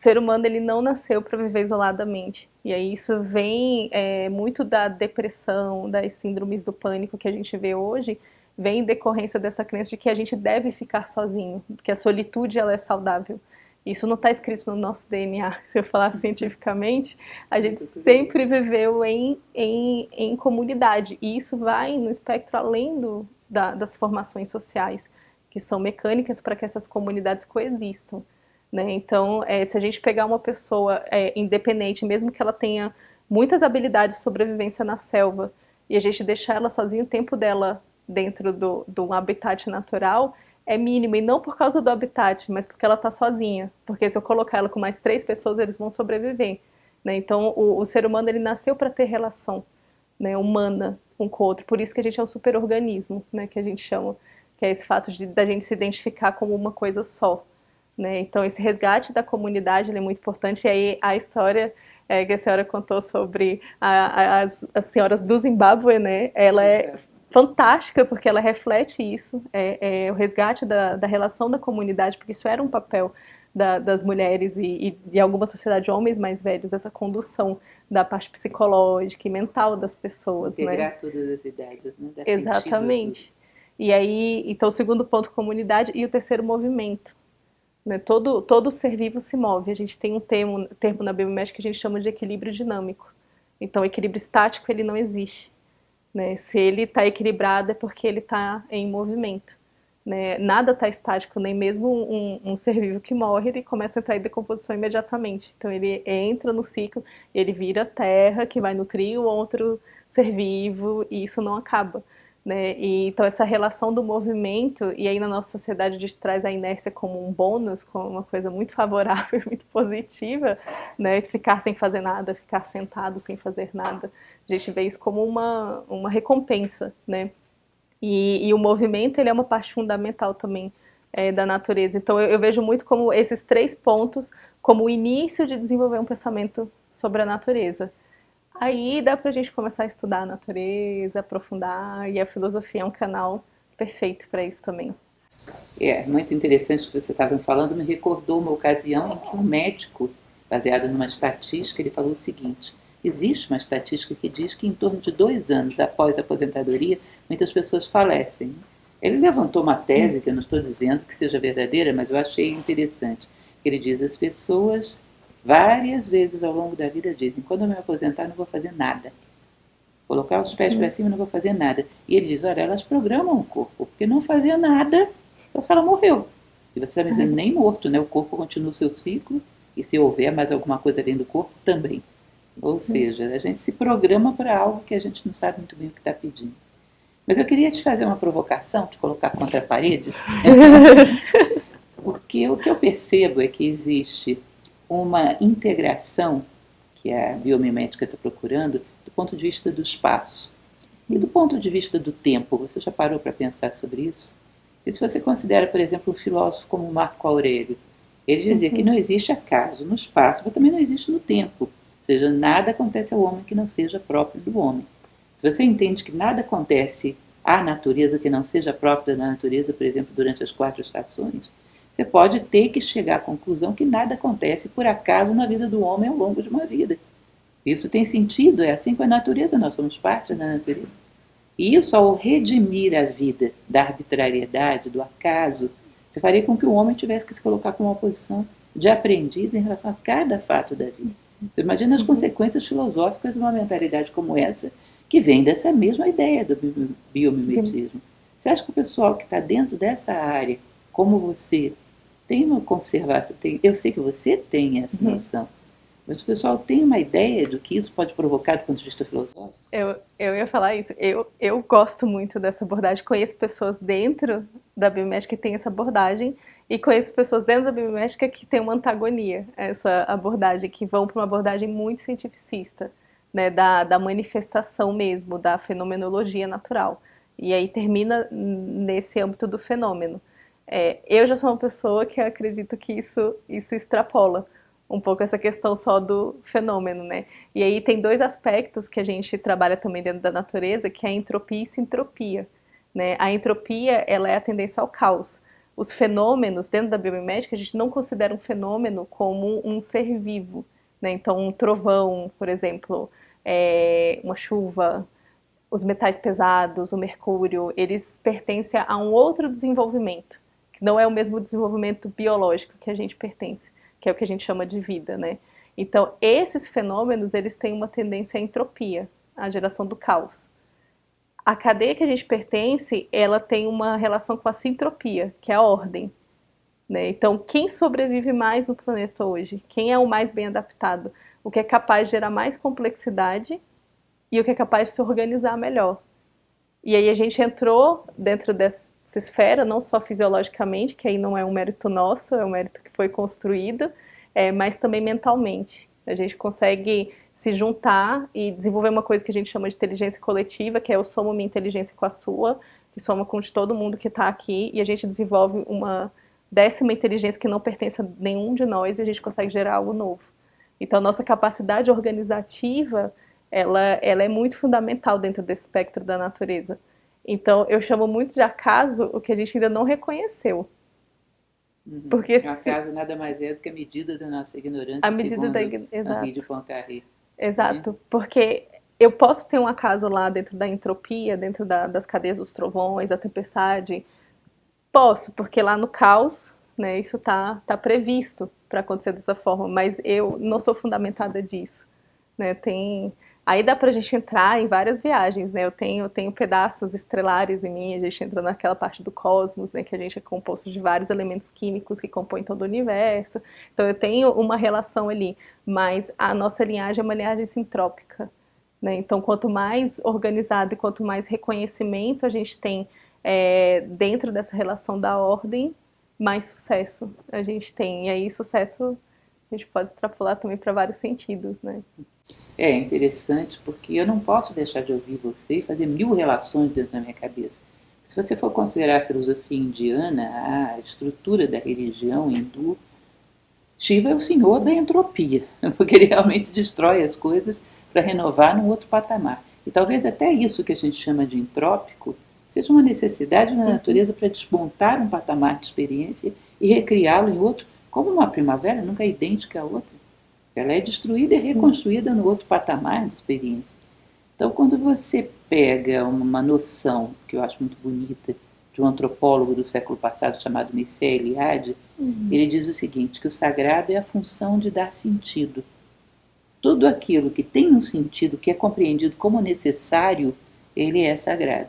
ser humano ele não nasceu para viver isoladamente. E aí isso vem muito da depressão, das síndromes do pânico que a gente vê hoje, vem em decorrência dessa crença de que a gente deve ficar sozinho, que a solitude ela é saudável. Isso não está escrito no nosso DNA. Se eu falar cientificamente, a gente sempre viveu em comunidade. E isso vai no espectro além das formações sociais, que são mecânicas para que essas comunidades coexistam, né? Então, se a gente pegar uma pessoa independente, mesmo que ela tenha muitas habilidades de sobrevivência na selva, e a gente deixar ela sozinha, o tempo dela dentro do habitat natural é mínimo, e não por causa do habitat, mas porque ela está sozinha. Porque se eu colocar ela com mais 3 pessoas, eles vão sobreviver, né? Então, o ser humano ele nasceu para ter relação, né, humana um com o outro. Por isso que a gente é um superorganismo, né, que a gente chama, que é esse fato da gente se identificar como uma coisa só, né? Então, esse resgate da comunidade é muito importante. E aí, a história que a senhora contou sobre as senhoras do Zimbábue, né? Ela é fantástica porque ela reflete isso, o resgate da relação da comunidade, porque isso era um papel das mulheres e de alguma sociedade, homens mais velhos, essa condução da parte psicológica e mental das pessoas, integrar, né? todas as idades, né? Dar Exatamente. E aí, então, o segundo ponto, comunidade, e o terceiro, movimento. Né? Todo ser vivo se move. A gente tem um termo na biomédica que a gente chama de equilíbrio dinâmico. Então, o equilíbrio estático ele não existe. Né? Se ele está equilibrado é porque ele está em movimento. né? Nada está estático, nem mesmo um ser vivo que morre, ele começa a entrar em decomposição imediatamente. Então ele entra no ciclo, ele vira terra que vai nutrir o outro ser vivo e isso não acaba. Né? E, então essa relação do movimento, e aí na nossa sociedade a gente traz a inércia como um bônus, como uma coisa muito favorável, muito positiva, né? De ficar sem fazer nada, ficar sentado sem fazer nada. A gente vê isso como uma recompensa, né? E o movimento ele é uma parte fundamental também da natureza. Então eu vejo muito como esses 3 pontos como o início de desenvolver um pensamento sobre a natureza. Aí dá pra gente começar a estudar a natureza, aprofundar, e a filosofia é um canal perfeito para isso também. É, muito interessante o que você estava falando, me recordou uma ocasião em que um médico, baseado numa estatística, ele falou o seguinte: existe uma estatística que diz que em torno de 2 anos após a aposentadoria, muitas pessoas falecem. Ele levantou uma tese, que eu não estou dizendo que seja verdadeira, mas eu achei interessante. Ele diz: as pessoas várias vezes ao longo da vida dizem, quando eu me aposentar não vou fazer nada. Colocar os pés para cima não vou fazer nada. E ele diz, olha, elas programam o corpo, porque não fazer nada, então se ela morreu. E você está dizendo, nem morto, né? O corpo continua o seu ciclo, e se houver mais alguma coisa além do corpo, também. Ou seja, a gente se programa para algo que a gente não sabe muito bem o que está pedindo. Mas eu queria te fazer uma provocação, te colocar contra a parede, porque o que eu percebo é que existe uma integração que a biomimética está procurando do ponto de vista do espaço. E do ponto de vista do tempo, você já parou para pensar sobre isso? E se você considera, por exemplo, um filósofo como Marco Aurélio, ele dizia que não existe acaso no espaço, mas também não existe no tempo. Ou seja, nada acontece ao homem que não seja próprio do homem. Se você entende que nada acontece à natureza que não seja próprio da natureza, por exemplo, durante as 4 estações, você pode ter que chegar à conclusão que nada acontece por acaso na vida do homem ao longo de uma vida. Isso tem sentido, é assim com a natureza, nós somos parte da natureza. E isso, ao redimir a vida da arbitrariedade, do acaso, você faria com que o homem tivesse que se colocar com uma posição de aprendiz em relação a cada fato da vida. Você imagina as consequências filosóficas de uma mentalidade como essa, que vem dessa mesma ideia do biomimetismo. Você acha que o pessoal que está dentro dessa área, como você, tem uma conservação? Eu sei que você tem essa noção, mas o pessoal tem uma ideia do que isso pode provocar do ponto de vista filosófico? Eu ia falar isso. Eu gosto muito dessa abordagem. Conheço pessoas dentro da biomédica que têm essa abordagem e conheço pessoas dentro da biomédica que têm uma antagonia a essa abordagem, que vão para uma abordagem muito cientificista, né, da manifestação mesmo, da fenomenologia natural. E aí termina nesse âmbito do fenômeno. Eu já sou uma pessoa que acredito que isso extrapola um pouco essa questão só do fenômeno, né? E aí tem 2 aspectos que a gente trabalha também dentro da natureza, que é a entropia e sintropia, né? A entropia, ela é a tendência ao caos. Os fenômenos, dentro da biomimética, a gente não considera um fenômeno como um ser vivo, né? Então, um trovão, por exemplo, uma chuva, os metais pesados, o mercúrio, eles pertencem a um outro desenvolvimento, que não é o mesmo desenvolvimento biológico que a gente pertence, que é o que a gente chama de vida, né? Então, esses fenômenos, eles têm uma tendência à entropia, à geração do caos. A cadeia que a gente pertence, ela tem uma relação com a sintropia, que é a ordem, né? Então, quem sobrevive mais no planeta hoje? Quem é o mais bem adaptado? O que é capaz de gerar mais complexidade e o que é capaz de se organizar melhor. E aí a gente entrou dentro dessa esfera, não só fisiologicamente, que aí não é um mérito nosso, é um mérito que foi construído, mas também mentalmente. A gente consegue se juntar e desenvolver uma coisa que a gente chama de inteligência coletiva, que é eu somo minha inteligência com a sua, que soma com de todo mundo que está aqui, e a gente desenvolve uma 10ª inteligência que não pertence a nenhum de nós e a gente consegue gerar algo novo. Então, nossa capacidade organizativa, ela é muito fundamental dentro desse espectro da natureza. Então, eu chamo muito de acaso o que a gente ainda não reconheceu. Porque O acaso nada mais é do que a medida da nossa a ignorância, medida da... segundo Henri de Exato. Poincaré. Né? Exato. Porque eu posso ter um acaso lá dentro da entropia, dentro das cadeias dos trovões, da tempestade. Posso, porque lá no caos, né, isso tá previsto para acontecer dessa forma, mas eu não sou fundamentada disso. Né? Tem Aí dá pra gente entrar em várias viagens, né? Eu tenho pedaços estrelares em mim, a gente entra naquela parte do cosmos, né? Que a gente é composto de vários elementos químicos que compõem todo o universo. Então eu tenho uma relação ali, mas a nossa linhagem é uma linhagem sintrópica, né? Então quanto mais organizado e quanto mais reconhecimento a gente tem dentro dessa relação da ordem, mais sucesso a gente tem. E aí sucesso a gente pode extrapolar também para vários sentidos, né? É interessante porque eu não posso deixar de ouvir você e fazer mil relações dentro da minha cabeça. Se você for considerar a filosofia indiana, a estrutura da religião hindu, Shiva é o senhor da entropia, porque ele realmente destrói as coisas para renovar num outro patamar. E talvez até isso que a gente chama de entrópico seja uma necessidade da natureza para desmontar um patamar de experiência e recriá-lo em outro, como uma primavera nunca é idêntica à outra. Ela é destruída e reconstruída no outro patamar de experiência. Então, quando você pega uma noção, que eu acho muito bonita, de um antropólogo do século passado chamado Mircea Eliade, ele diz o seguinte, que o sagrado é a função de dar sentido. Tudo aquilo que tem um sentido, que é compreendido como necessário, ele é sagrado.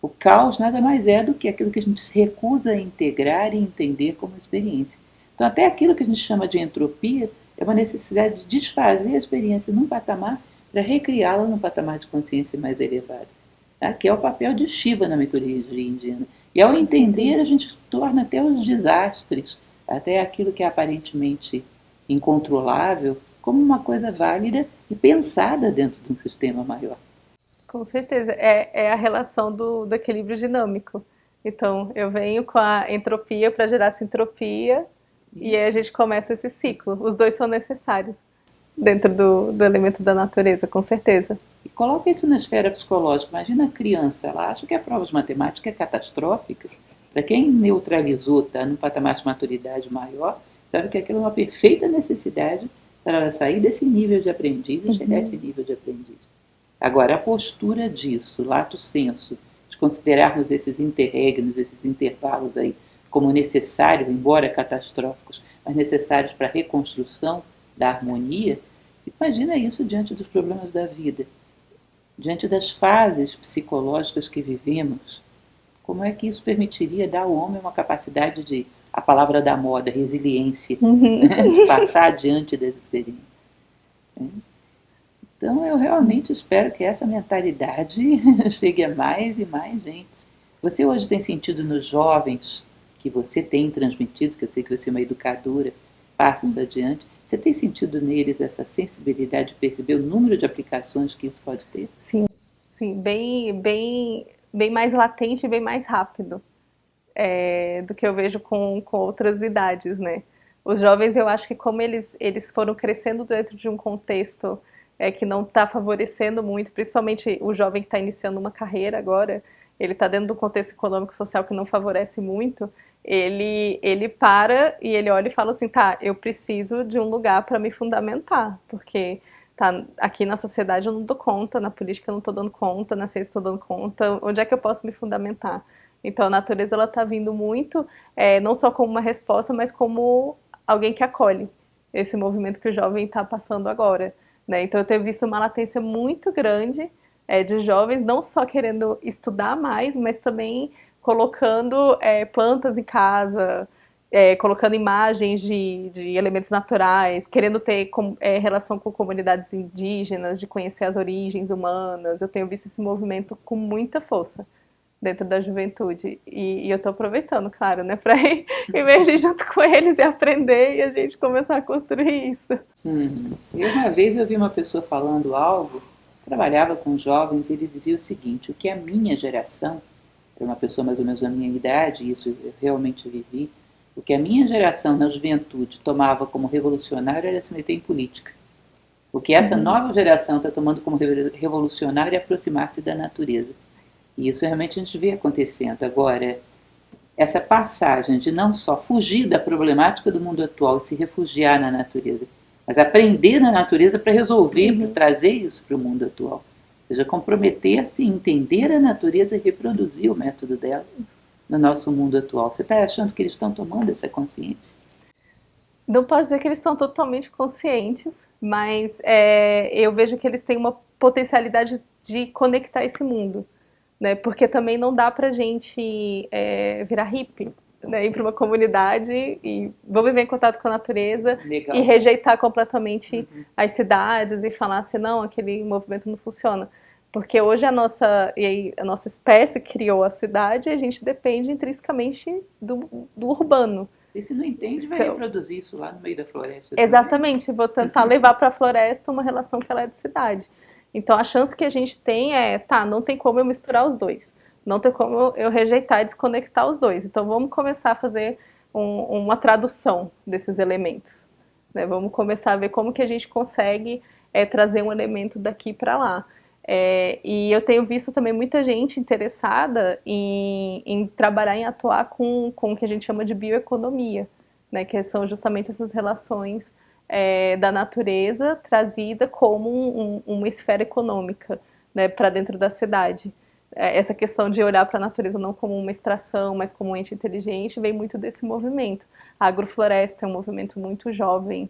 O caos nada mais é do que aquilo que a gente se recusa a integrar e entender como experiência. Então, até aquilo que a gente chama de entropia é uma necessidade de desfazer a experiência num patamar para recriá-la num patamar de consciência mais elevado. Tá? Que é o papel de Shiva na mitologia indiana. E ao entender, a gente torna até os desastres, até aquilo que é aparentemente incontrolável, como uma coisa válida e pensada dentro de um sistema maior. Com certeza, é a relação do equilíbrio dinâmico. Então, eu venho com a entropia para gerar sintropia e aí a gente começa esse ciclo. Os dois são necessários dentro do elemento da natureza, com certeza. E coloca isso na esfera psicológica. Imagina a criança, ela acha que a prova de matemática é catastrófica. Para quem neutralizou, está num patamar de maturidade maior, sabe que aquilo é uma perfeita necessidade para ela sair desse nível de aprendiz e chegar a esse nível de aprendiz. Agora, a postura disso, lato senso, de considerarmos esses interregnos, esses intervalos aí, como necessários, embora catastróficos, mas necessários para a reconstrução da harmonia, imagina isso diante dos problemas da vida, diante das fases psicológicas que vivemos. Como é que isso permitiria dar ao homem uma capacidade de, a palavra da moda, resiliência, né? De passar adiante das experiências? Né? Então, eu realmente espero que essa mentalidade chegue a mais e mais gente. Você hoje tem sentido nos jovens que você tem transmitido, que eu sei que você é uma educadora, passa isso adiante, você tem sentido neles essa sensibilidade de perceber o número de aplicações que isso pode ter? Sim, sim, bem mais latente e bem mais rápido do que eu vejo com outras idades, né? Os jovens, eu acho que como eles foram crescendo dentro de um contexto que não está favorecendo muito, principalmente o jovem que está iniciando uma carreira agora, ele está dentro de um contexto econômico e social que não favorece muito, ele para e ele olha e fala assim, tá, eu preciso de um lugar para me fundamentar, porque tá, aqui na sociedade eu não dou conta, na política eu não estou dando conta, na ciência eu estou dando conta, onde é que eu posso me fundamentar? Então a natureza ela está vindo muito, não só como uma resposta, mas como alguém que acolhe esse movimento que o jovem está passando agora. Né? Então eu tenho visto uma latência muito grande de jovens não só querendo estudar mais, mas também colocando plantas em casa, colocando imagens de elementos naturais, querendo ter relação com comunidades indígenas, de conhecer as origens humanas. Eu tenho visto esse movimento com muita força dentro da juventude. E eu estou aproveitando, claro, né, para emergir junto com eles e aprender e a gente começar a construir isso. E uma vez eu vi uma pessoa falando algo, trabalhava com jovens, e ele dizia o seguinte, o que a minha geração, era uma pessoa mais ou menos da minha idade, isso eu realmente vivi, o que a minha geração na juventude tomava como revolucionário era se meter em política. O que essa nova geração está tomando como revolucionário é aproximar-se da natureza. E isso realmente a gente vê acontecendo. Agora, essa passagem de não só fugir da problemática do mundo atual e se refugiar na natureza, mas aprender na natureza para resolver, para trazer isso para o mundo atual. Ou seja, comprometer-se em entender a natureza e reproduzir o método dela no nosso mundo atual. Você está achando que eles estão tomando essa consciência? Não posso dizer que eles estão totalmente conscientes, mas eu vejo que eles têm uma potencialidade de conectar esse mundo, né? Porque também não dá pra gente virar hippie, né? Ir para uma comunidade e vou viver em contato com a natureza. Legal. E rejeitar completamente as cidades e falar assim, não, aquele movimento não funciona. Porque hoje a nossa espécie criou a cidade e a gente depende intrinsecamente do urbano. E se não entende, vai reproduzir isso lá no meio da floresta. Exatamente, vou tentar levar para a floresta uma relação que ela é de cidade. Então a chance que a gente tem não tem como eu misturar os dois. Não tem como eu rejeitar e desconectar os dois. Então vamos começar a fazer uma tradução desses elementos, né? Vamos começar a ver como que a gente consegue trazer um elemento daqui para lá. E eu tenho visto também muita gente interessada em trabalhar, em atuar com o que a gente chama de bioeconomia, né? Que são justamente essas relações da natureza trazida como uma esfera econômica, né, para dentro da cidade. Essa questão de olhar para a natureza não como uma extração, mas como um ente inteligente, vem muito desse movimento. A agrofloresta é um movimento muito jovem,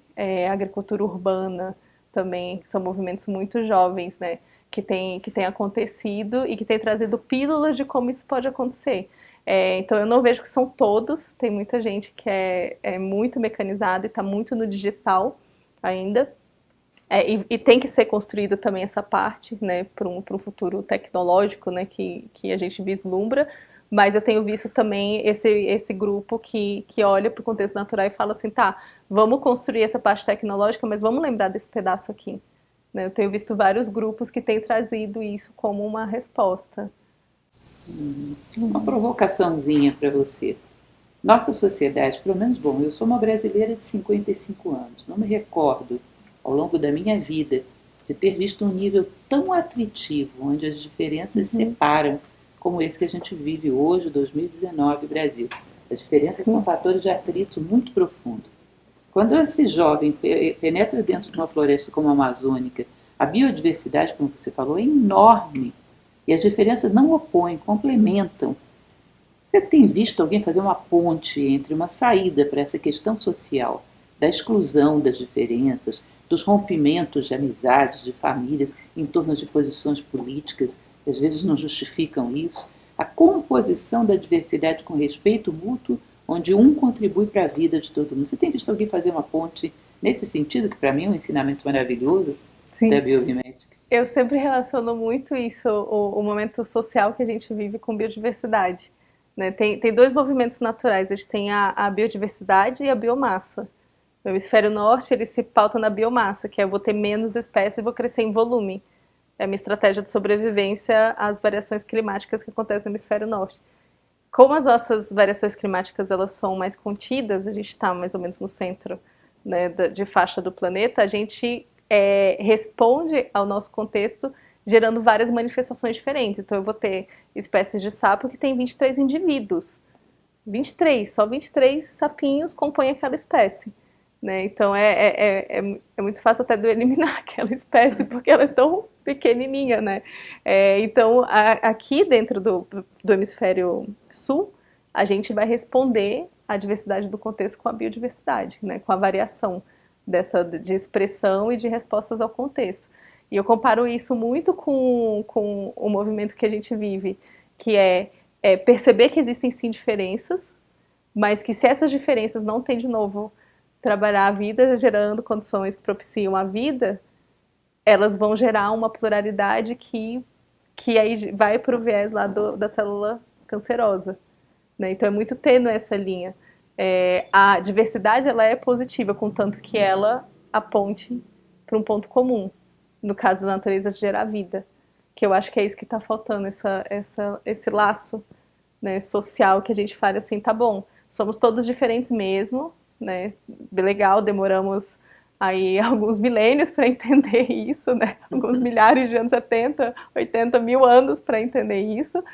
a agricultura urbana também são movimentos muito jovens, né, que tem acontecido e que tem trazido pílulas de como isso pode acontecer. Então eu não vejo que são todos, tem muita gente que é muito mecanizada e está muito no digital ainda. E tem que ser construída também essa parte, né, para um futuro tecnológico, né, que a gente vislumbra, mas eu tenho visto também esse grupo que olha para o contexto natural e fala assim, tá, vamos construir essa parte tecnológica, mas vamos lembrar desse pedaço aqui. Né? Eu tenho visto vários grupos que têm trazido isso como uma resposta. Uma provocaçãozinha para você. Nossa sociedade, pelo menos, bom, eu sou uma brasileira de 55 anos, não me recordo, ao longo da minha vida, de ter visto um nível tão atritivo, onde as diferenças separam, como esse que a gente vive hoje, 2019, Brasil. As diferenças são fatores de atrito muito profundo. Quando esse jovem penetra dentro de uma floresta como a amazônica, a biodiversidade, como você falou, é enorme. E as diferenças não opõem, complementam. Você tem visto alguém fazer uma ponte entre uma saída para essa questão social, da exclusão das diferenças, dos rompimentos de amizades, de famílias, em torno de posições políticas, que às vezes não justificam isso, a composição da diversidade com respeito mútuo, onde um contribui para a vida de todo mundo. Você tem visto alguém fazer uma ponte nesse sentido, que para mim é um ensinamento maravilhoso da biomimética? Eu sempre relaciono muito isso, o momento social que a gente vive com biodiversidade. Né? Tem dois movimentos naturais, a gente tem a biodiversidade e a biomassa. O hemisfério norte, ele se pauta na biomassa, que é eu vou ter menos espécies e vou crescer em volume. É a minha estratégia de sobrevivência às variações climáticas que acontecem no hemisfério norte. Como as nossas variações climáticas elas são mais contidas, a gente está mais ou menos no centro, né, de faixa do planeta, a gente responde ao nosso contexto gerando várias manifestações diferentes. Então eu vou ter espécies de sapo que tem 23 indivíduos. 23, só 23 sapinhos compõem aquela espécie. Né? Então é muito fácil até de eu eliminar aquela espécie porque ela é tão pequenininha, né? Então aqui dentro do hemisfério sul a gente vai responder à diversidade do contexto com a biodiversidade, né? Com a variação de expressão e de respostas ao contexto. E eu comparo isso muito com o movimento que a gente vive, que é perceber que existem sim diferenças, mas que se essas diferenças não têm de novo trabalhar a vida gerando condições que propiciam a vida, elas vão gerar uma pluralidade que aí vai para o viés lá da célula cancerosa. Né? Então é muito tênue essa linha. A diversidade ela é positiva, contanto que ela aponte para um ponto comum. No caso da natureza, de gerar vida. Que eu acho que é isso que está faltando, esse laço, né, social que a gente fala assim, tá bom, somos todos diferentes mesmo, né? Legal, demoramos aí alguns milênios para entender isso, né? Alguns milhares de anos, 70, 80 mil anos para entender isso.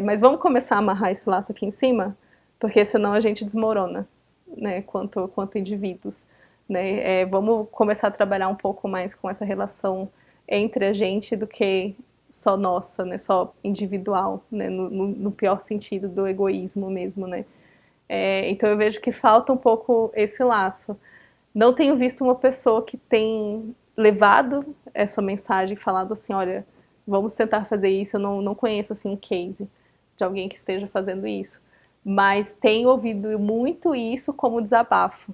Mas vamos começar a amarrar esse laço aqui em cima, porque senão a gente desmorona, né? Quanto indivíduos. Né? Vamos começar a trabalhar um pouco mais com essa relação entre a gente do que só nossa, né? Só individual, né? No pior sentido do egoísmo mesmo, né? Então eu vejo que falta um pouco esse laço. Não tenho visto uma pessoa que tem levado essa mensagem, falado assim, olha, vamos tentar fazer isso. Eu não conheço assim um case de alguém que esteja fazendo isso, mas tenho ouvido muito isso como desabafo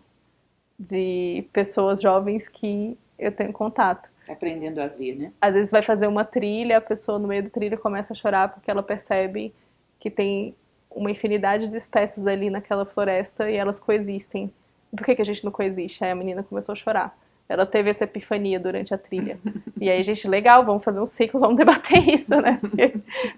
de pessoas jovens que eu tenho contato. Aprendendo a ver, né? Às vezes vai fazer uma trilha, a pessoa no meio da trilha começa a chorar porque ela percebe que tem uma infinidade de espécies ali naquela floresta e elas coexistem. Por que a gente não coexiste? Aí a menina começou a chorar. Ela teve essa epifania durante a trilha. E aí, gente, legal, vamos fazer um ciclo, vamos debater isso, né?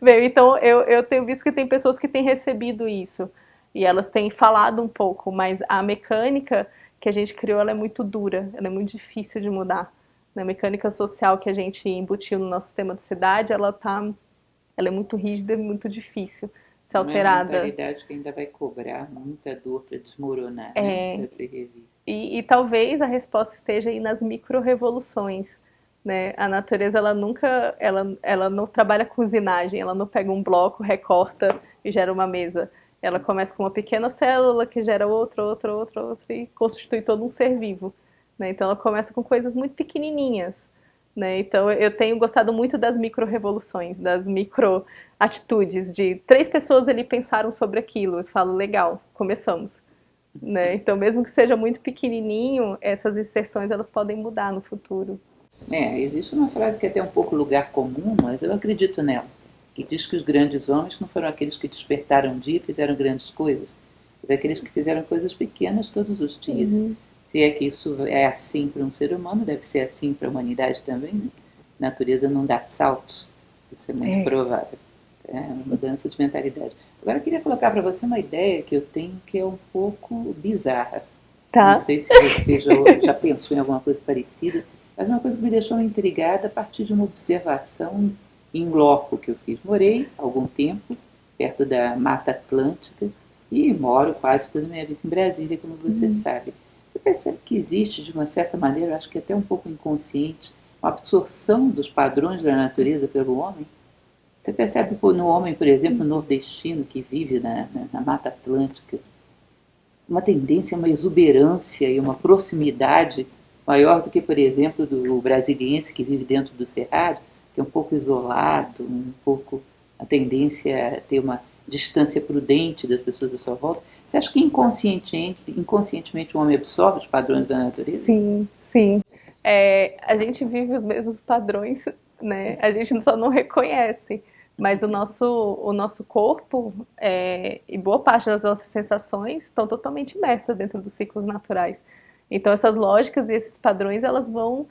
Veio. Então, eu tenho visto que tem pessoas que têm recebido isso. E elas têm falado um pouco, mas a mecânica que a gente criou, ela é muito dura, ela é muito difícil de mudar. A mecânica social que a gente embutiu no nosso sistema de cidade, ela é muito rígida e muito difícil de ser Uma alterada. mentalidade que ainda vai cobrar muita dor para desmoronar, né? Para ser revista. E talvez a resposta esteja aí nas micro-revoluções, né? A natureza, ela não trabalha com usinagem, ela não pega um bloco, recorta e gera uma mesa. Ela começa com uma pequena célula que gera outra e constitui todo um ser vivo, né? Então ela começa com coisas muito pequenininhas, né? Então eu tenho gostado muito das micro-revoluções, das micro-atitudes, de 3 pessoas ali pensaram sobre aquilo. Eu falo, legal, começamos. Né? Então, mesmo que seja muito pequenininho, essas inserções elas podem mudar no futuro. Existe uma frase que é até um pouco lugar comum, mas eu acredito nela, que diz que os grandes homens não foram aqueles que despertaram um dia e fizeram grandes coisas, mas aqueles que fizeram coisas pequenas todos os dias. Uhum. Se é que isso é assim para um ser humano, deve ser assim para a humanidade também, né? A natureza não dá saltos, isso é muito provável. É uma mudança de mentalidade. Agora eu queria colocar para você uma ideia que eu tenho que é um pouco bizarra. Não Tá? sei se você já pensou em alguma coisa parecida, mas uma coisa que me deixou intrigada a partir de uma observação em loco que eu fiz. Morei algum tempo perto da Mata Atlântica e moro quase toda a minha vida em Brasília, como você sabe. Você percebe que existe, de uma certa maneira, acho que até um pouco inconsciente, uma absorção dos padrões da natureza pelo homem? Você percebe no homem, por exemplo, nordestino que vive na Mata Atlântica, uma tendência, uma exuberância e uma proximidade maior do que, por exemplo, do brasiliense que vive dentro do cerrado, que é um pouco isolado, um pouco a tendência a ter uma distância prudente das pessoas à sua volta. Você acha que inconscientemente o homem absorve os padrões da natureza? Sim, sim. A gente vive os mesmos padrões, né? A gente só não reconhece. Mas o nosso corpo e boa parte das nossas sensações estão totalmente imersas dentro dos ciclos naturais. Então essas lógicas e esses padrões elas vão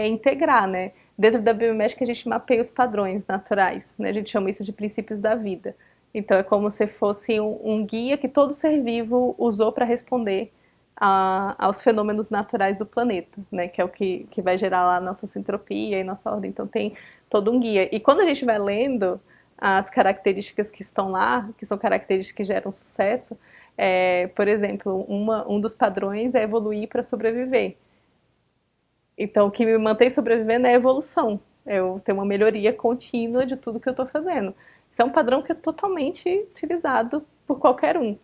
integrar, né? Dentro da biomédica a gente mapeia os padrões naturais, né? A gente chama isso de princípios da vida. Então é como se fosse um guia que todo ser vivo usou para responder aos fenômenos naturais do planeta, né? Que é o que vai gerar lá a nossa sintropia e nossa ordem. Então tem todo um guia. E quando a gente vai lendo as características que estão lá, que são características que geram sucesso, por exemplo, um dos padrões é evoluir para sobreviver. Então, o que me mantém sobrevivendo é a evolução. Eu tenho uma melhoria contínua de tudo que eu estou fazendo. Isso é um padrão que é totalmente utilizado por qualquer um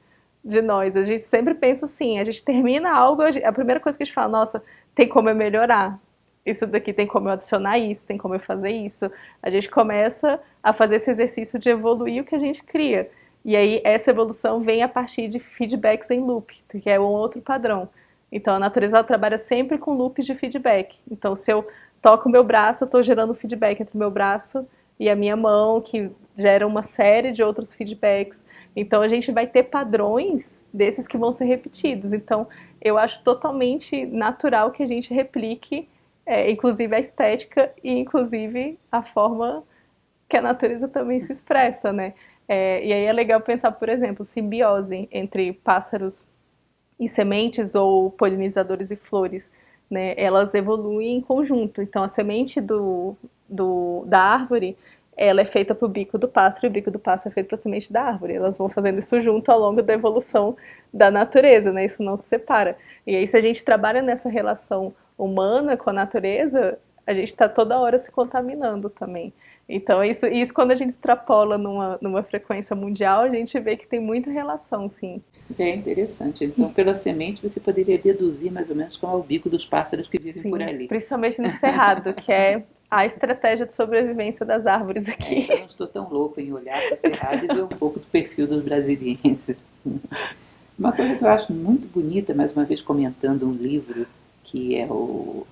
de nós. A gente sempre pensa assim, a gente termina algo, a primeira coisa que a gente fala, nossa, tem como eu melhorar. Isso daqui tem como eu adicionar isso, tem como eu fazer isso. A gente começa a fazer esse exercício de evoluir o que a gente cria. E aí essa evolução vem a partir de feedbacks em loop, que é um outro padrão. Então a natureza ela trabalha sempre com loops de feedback. Então se eu toco o meu braço, eu estou gerando feedback entre o meu braço e a minha mão, que gera uma série de outros feedbacks. Então a gente vai ter padrões desses que vão ser repetidos. Então eu acho totalmente natural que a gente replique, inclusive a estética e inclusive a forma que a natureza também se expressa, né? E aí é legal pensar, por exemplo, simbiose entre pássaros e sementes ou polinizadores e flores, né? Elas evoluem em conjunto. Então a semente da árvore ela é feita para o bico do pássaro e o bico do pássaro é feito para a semente da árvore. Elas vão fazendo isso junto ao longo da evolução da natureza, né? Isso não se separa. E aí, se a gente trabalha nessa relação humana com a natureza, a gente está toda hora se contaminando também. Então, isso quando a gente extrapola numa frequência mundial, a gente vê que tem muita relação, sim. É interessante. Então, pela semente, você poderia deduzir mais ou menos como é o bico dos pássaros que vivem por Sim, ali. principalmente no cerrado, que é a estratégia de sobrevivência das árvores Então, não aqui. estou tão louco em olhar para o cerrado e ver um pouco do perfil dos brasilienses. Uma coisa que eu acho muito bonita, mais uma vez comentando um livro que é o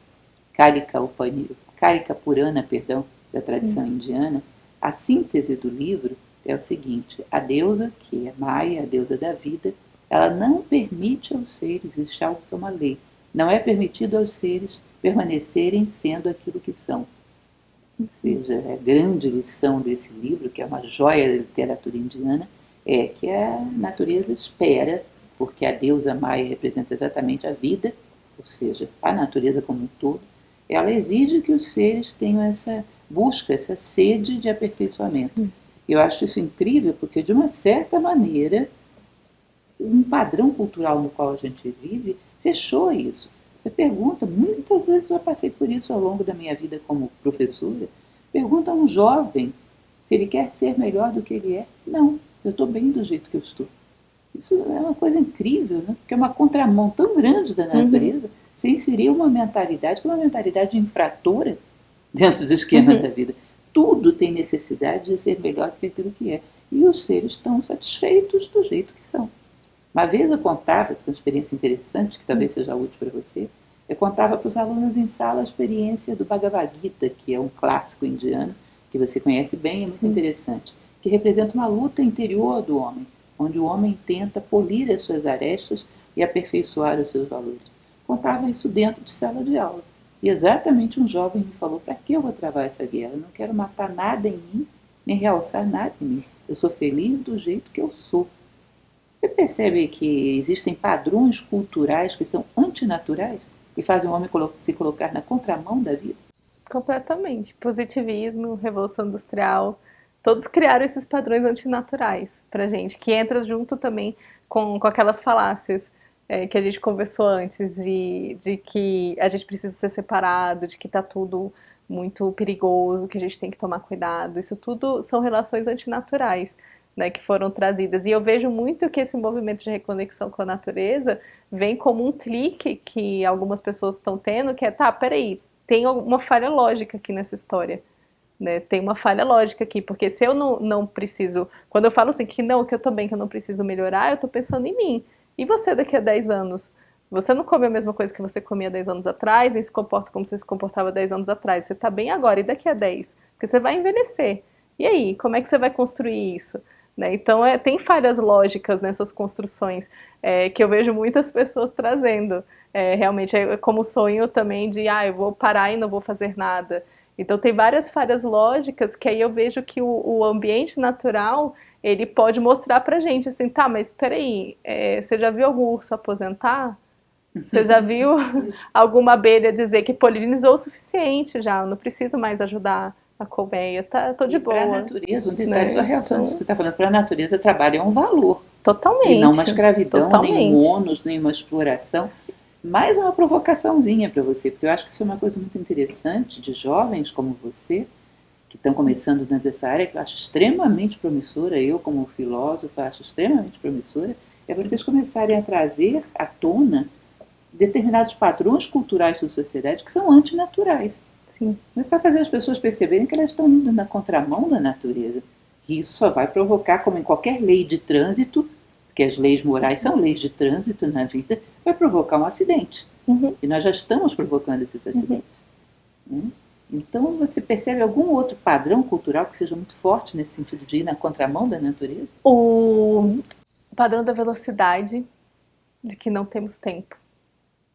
Karika Purana, perdão, da tradição indiana, a síntese do livro é o seguinte: a deusa, que é Maia, a deusa da vida, ela não permite aos seres, isso é algo que é uma lei, não é permitido aos seres permanecerem sendo aquilo que são. Ou seja, a grande lição desse livro, que é uma joia da literatura indiana, é que a natureza espera, porque a deusa Maia representa exatamente a vida, ou seja, a natureza como um todo, ela exige que os seres tenham essa busca, essa sede de aperfeiçoamento. Eu acho isso incrível porque, de uma certa maneira, um padrão cultural no qual a gente vive fechou isso. Você pergunta, muitas vezes eu passei por isso ao longo da minha vida como professora, pergunta a um jovem se ele quer ser melhor do que ele é. Não, eu estou bem do jeito que eu estou. Isso é uma coisa incrível, né? Porque é uma contramão tão grande da Uhum, natureza. Você inserir uma mentalidade que é uma mentalidade infratora dentro do esquema uhum. da vida. Tudo tem necessidade de ser melhor do que aquilo que é. E os seres estão satisfeitos do jeito que são. Uma vez eu contava, essa é uma experiência interessante, que talvez seja útil para você, eu contava para os alunos em sala a experiência do Bhagavad Gita, que é um clássico indiano, que você conhece bem, é muito Sim. interessante, que representa uma luta interior do homem, onde o homem tenta polir as suas arestas e aperfeiçoar os seus valores. Contava isso dentro de sala de aula. E exatamente um jovem me falou: para que eu vou travar essa guerra? Eu não quero matar nada em mim, nem realçar nada em mim. Eu sou feliz do jeito que eu sou. Você percebe que existem padrões culturais que são antinaturais e fazem o homem se colocar na contramão da vida? Completamente. Positivismo, Revolução Industrial, todos criaram esses padrões antinaturais pra gente, que entra junto também com aquelas falácias que a gente conversou antes, de que a gente precisa ser separado, de que tá tudo muito perigoso, que a gente tem que tomar cuidado. Isso tudo são relações antinaturais, né, que foram trazidas. E eu vejo muito que esse movimento de reconexão com a natureza vem como um clique que algumas pessoas estão tendo, que é, tá, peraí, tem uma falha lógica aqui nessa história. Né? Tem uma falha lógica aqui, porque se eu não preciso. Quando eu falo assim que não, que eu tô bem, que eu não preciso melhorar, eu tô pensando em mim. E você daqui a 10 anos? Você não come a mesma coisa que você comia 10 anos atrás, nem se comporta como você se comportava 10 anos atrás. Você tá bem agora, e daqui a 10? Porque você vai envelhecer. E aí, como é que você vai construir isso? Né? Então, tem falhas lógicas nessas construções que eu vejo muitas pessoas trazendo. Realmente, é como sonho também de, eu vou parar e não vou fazer nada. Então tem várias falhas lógicas que aí eu vejo que o ambiente natural ele pode mostrar pra gente assim, tá, mas espera aí, você já viu algum urso aposentar? Você já viu alguma abelha dizer que polinizou o suficiente já, não preciso mais ajudar a colmeia, tá, tô de E para a boa, natureza, um detalhe, né? sua reação, você Então, está falando, para a natureza, trabalho é um valor. E não uma totalmente, escravidão, nem um totalmente. ônus, nem uma exploração. Mais uma provocaçãozinha para você, porque eu acho que isso é uma coisa muito interessante de jovens como você, que estão começando dentro dessa área, que eu acho extremamente promissora, eu como filósofa acho extremamente promissora, é vocês começarem a trazer à tona determinados padrões culturais da sociedade que são antinaturais. Sim. Começar a fazer as pessoas perceberem que elas estão indo na contramão da natureza. E isso só vai provocar, como em qualquer lei de trânsito, porque as leis morais são leis de trânsito na vida, vai provocar um acidente. Uhum, E nós já estamos provocando esses uhum. acidentes. Né? Então, você percebe algum outro padrão cultural que seja muito forte nesse sentido de ir na contramão da natureza? O padrão da velocidade, de que não temos tempo.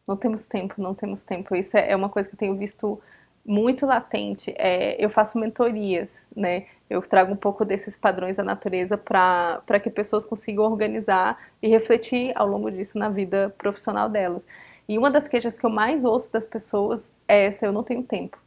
Não temos tempo, não temos tempo. Isso é uma coisa que eu tenho visto muito latente. Eu faço mentorias, né? Eu trago um pouco desses padrões da natureza para que pessoas consigam organizar e refletir ao longo disso na vida profissional delas. E uma das queixas que eu mais ouço das pessoas é essa: eu não tenho tempo.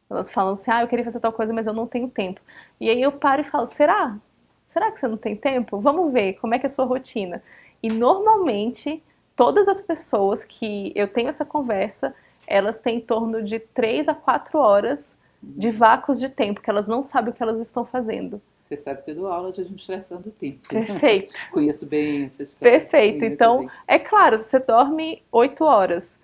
Elas falam assim, eu queria fazer tal coisa, mas eu não tenho tempo. E aí eu paro e falo, será? Será que você não tem tempo? Vamos ver como é que é a sua rotina. E normalmente, todas as pessoas que eu tenho essa conversa, elas têm em torno de 3 a 4 horas de vácuos de tempo, que elas não sabem o que elas estão fazendo. Você sabe que eu dou aula de administração do tempo. Perfeito. Conheço bem essa história. Perfeito. Então, é claro, você dorme 8 horas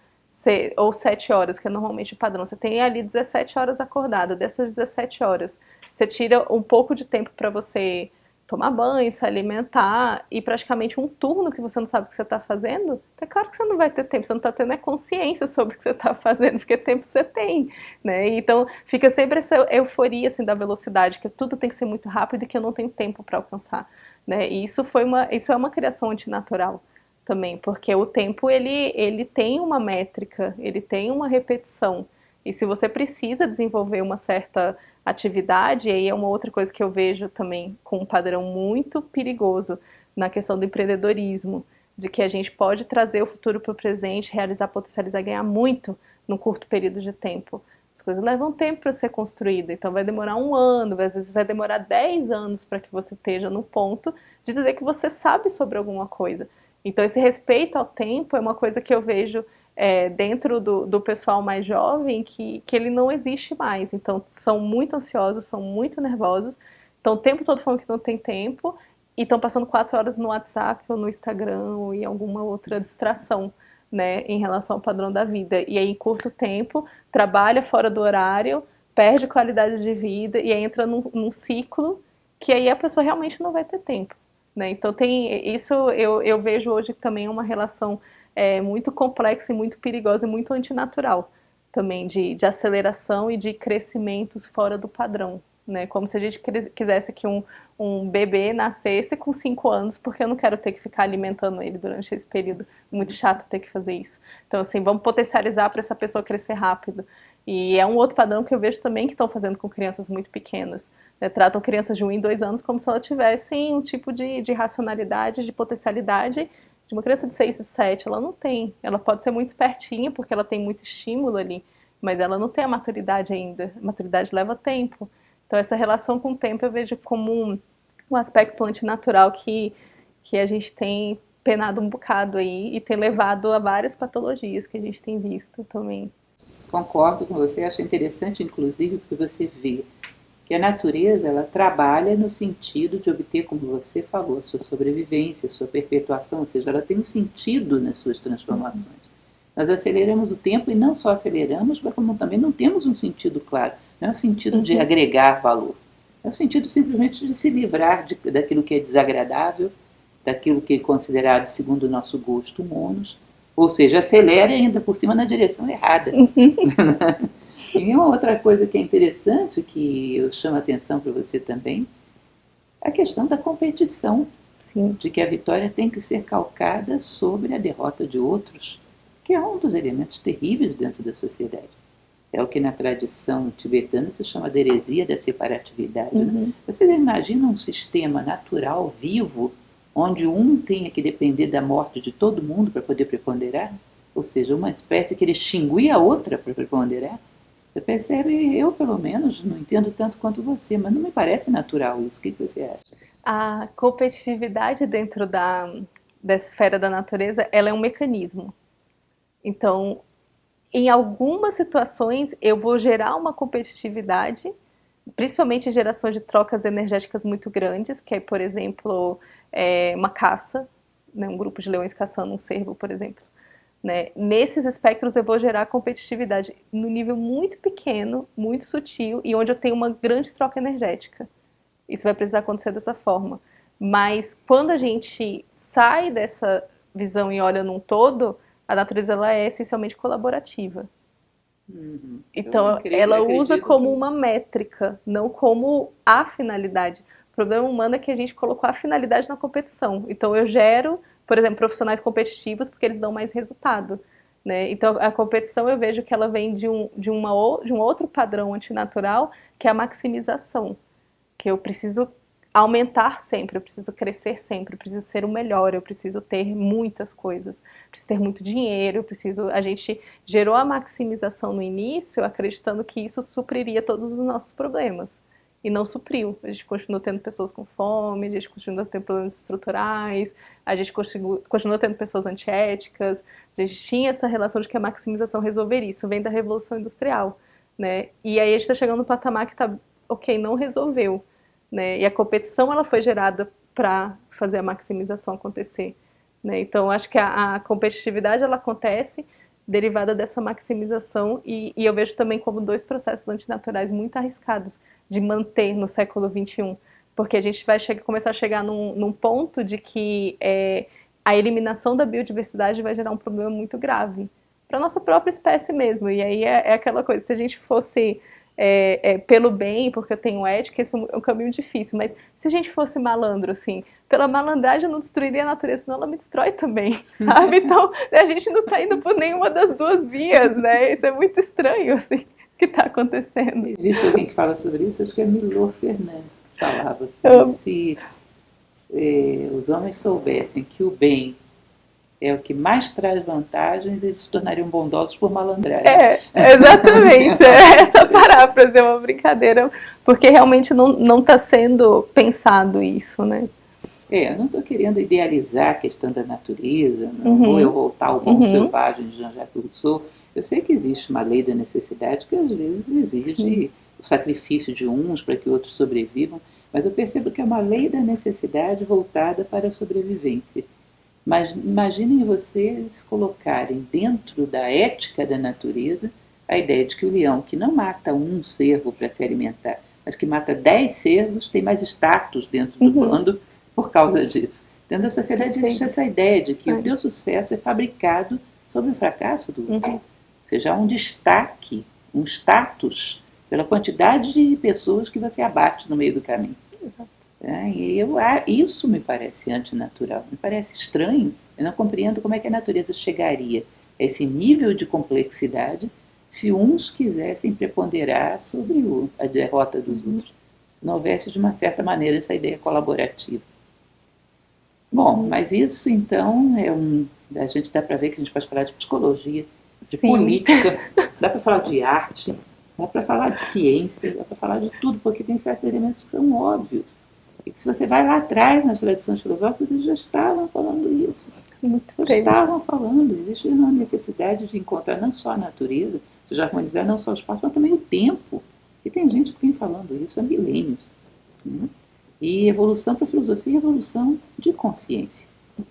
ou 7 horas, que é normalmente o padrão. Você tem ali 17 horas acordada. Dessas 17 horas, você tira um pouco de tempo para você tomar banho, se alimentar e praticamente um turno que você não sabe o que você está fazendo. É claro que você não vai ter tempo, você não está tendo a consciência sobre o que você está fazendo, porque tempo você tem, né? Então fica sempre essa euforia assim da velocidade, que tudo tem que ser muito rápido e que eu não tenho tempo para alcançar, né? E isso é uma criação antinatural também, porque o tempo ele tem uma métrica, ele tem uma repetição. E se você precisa desenvolver uma certa atividade, e aí é uma outra coisa que eu vejo também com um padrão muito perigoso na questão do empreendedorismo, de que a gente pode trazer o futuro para o presente, realizar, potencializar, ganhar muito num curto período de tempo. As coisas levam tempo para ser construída, então vai demorar um ano, às vezes vai demorar 10 anos para que você esteja no ponto de dizer que você sabe sobre alguma coisa. Então esse respeito ao tempo é uma coisa que eu vejo dentro do pessoal mais jovem que ele não existe mais. Então são muito ansiosos, são muito nervosos, estão o tempo todo falando que não tem tempo e estão passando 4 horas no WhatsApp ou no Instagram ou em alguma outra distração, né, em relação ao padrão da vida. E aí, em curto tempo, trabalha fora do horário, perde qualidade de vida e aí entra num ciclo que aí a pessoa realmente não vai ter tempo. Né? Então, tem isso eu vejo hoje também uma relação muito complexa e muito perigosa e muito antinatural também de aceleração e de crescimentos fora do padrão. Né? Como se a gente quisesse que um bebê nascesse com 5 anos, porque eu não quero ter que ficar alimentando ele durante esse período. Muito chato ter que fazer isso. Então, assim, vamos potencializar para essa pessoa crescer rápido. E é um outro padrão que eu vejo também que estão fazendo com crianças muito pequenas. Né? Tratam crianças de 1 e 2 anos como se elas tivessem um tipo de racionalidade, de potencialidade de uma criança de 6 e 7. Ela não tem. Ela pode ser muito espertinha, porque ela tem muito estímulo ali, mas ela não tem a maturidade ainda. A maturidade leva tempo. Então, essa relação com o tempo eu vejo como um aspecto antinatural que a gente tem penado um bocado aí e tem levado a várias patologias que a gente tem visto também. Concordo com você, acho interessante, inclusive, porque você vê que a natureza ela trabalha no sentido de obter, como você falou, a sua sobrevivência, a sua perpetuação, ou seja, ela tem um sentido nas suas transformações. Nós aceleramos o tempo e não só aceleramos, mas como também não temos um sentido claro. Não é o sentido de agregar valor. É o sentido simplesmente de se livrar daquilo que é desagradável, daquilo que é considerado, segundo o nosso gosto, humanos. Ou seja, acelera ainda por cima na direção errada. E uma outra coisa que é interessante, que eu chamo a atenção para você também, é a questão da competição. Sim. De que a vitória tem que ser calcada sobre a derrota de outros, que é um dos elementos terríveis dentro da sociedade. É o que na tradição tibetana se chama de heresia da separatividade. Né? Você imagina um sistema natural, vivo, onde um tenha que depender da morte de todo mundo para poder preponderar? Ou seja, uma espécie que ele extinguir a outra para preponderar? Você percebe, eu pelo menos não entendo tanto quanto você, mas não me parece natural isso. O que você acha? A competitividade dentro da esfera da natureza, ela é um mecanismo. Então, em algumas situações, eu vou gerar uma competitividade, principalmente gerações de trocas energéticas muito grandes, que é, por exemplo, uma caça, né, um grupo de leões caçando um cervo, por exemplo. Né? Nesses espectros eu vou gerar competitividade no nível muito pequeno, muito sutil, e onde eu tenho uma grande troca energética. Isso vai precisar acontecer dessa forma. Mas quando a gente sai dessa visão e olha num todo, a natureza ela é essencialmente colaborativa. Então, ela usa como uma métrica, não como a finalidade. O problema humano é que a gente colocou a finalidade na competição. Então, eu gero, por exemplo, profissionais competitivos porque eles dão mais resultado. Né? Então, a competição eu vejo que ela vem de um outro padrão antinatural, que é a maximização. Que eu preciso aumentar sempre, eu preciso crescer sempre, eu preciso ser o melhor, eu preciso ter muitas coisas, preciso ter muito dinheiro, eu preciso. A gente gerou a maximização no início, acreditando que isso supriria todos os nossos problemas. E não supriu. A gente continua tendo pessoas com fome, a gente continua tendo problemas estruturais, a gente continua tendo pessoas antiéticas, a gente tinha essa relação de que a maximização resolveria. Isso vem da Revolução Industrial. né? E aí a gente está chegando no patamar que está, ok, não resolveu, né? E a competição ela foi gerada para fazer a maximização acontecer, né? Então acho que a competitividade ela acontece derivada dessa maximização e eu vejo também como dois processos antinaturais muito arriscados de manter no século XXI, porque a gente vai começar a chegar num ponto de que a eliminação da biodiversidade vai gerar um problema muito grave para a nossa própria espécie mesmo. E aí é aquela coisa, se a gente fosse pelo bem, porque eu tenho ética, esse é um caminho difícil, mas se a gente fosse malandro, assim, pela malandragem eu não destruiria a natureza, senão ela me destrói também, sabe? Então a gente não está indo por nenhuma das duas vias, né? Isso é muito estranho, assim, o que está acontecendo. Existe alguém que fala sobre isso? Acho que é Milor Fernandes que falava que se os homens soubessem que o bem é o que mais traz vantagens, eles se tornariam bondosos por malandragem. Exatamente. Essa paráfrase é uma brincadeira, porque realmente não está sendo pensado isso, né? Eu não estou querendo idealizar a questão da natureza, não vou eu voltar ao bom selvagem de Jean-Jacques Rousseau. Eu sei que existe uma lei da necessidade que às vezes exige o sacrifício de uns para que outros sobrevivam, mas eu percebo que é uma lei da necessidade voltada para a sobrevivência. Mas imaginem vocês colocarem dentro da ética da natureza a ideia de que o leão que não mata um cervo para se alimentar, mas que mata 10 cervos, tem mais status dentro do bando por causa disso. Dentro da sociedade existe essa ideia de que o teu sucesso é fabricado sobre o fracasso do outro. Ou seja, há um destaque, um status pela quantidade de pessoas que você abate no meio do caminho. E isso me parece antinatural, me parece estranho. Eu não compreendo como é que a natureza chegaria a esse nível de complexidade se uns quisessem preponderar sobre a derrota dos outros. Se não houvesse, de uma certa maneira, essa ideia colaborativa. Bom, mas isso então a gente dá para ver que a gente pode falar de psicologia, de política, dá para falar de arte, dá para falar de ciência, dá para falar de tudo, porque tem certos elementos que são óbvios. E que se você vai lá atrás nas tradições filosóficas, eles já estavam falando isso. Já estavam falando, existe uma necessidade de encontrar não só a natureza, de harmonizar não só o espaço, mas também o tempo. E tem gente que vem falando isso há milênios. Né? E evolução para a filosofia é evolução de consciência.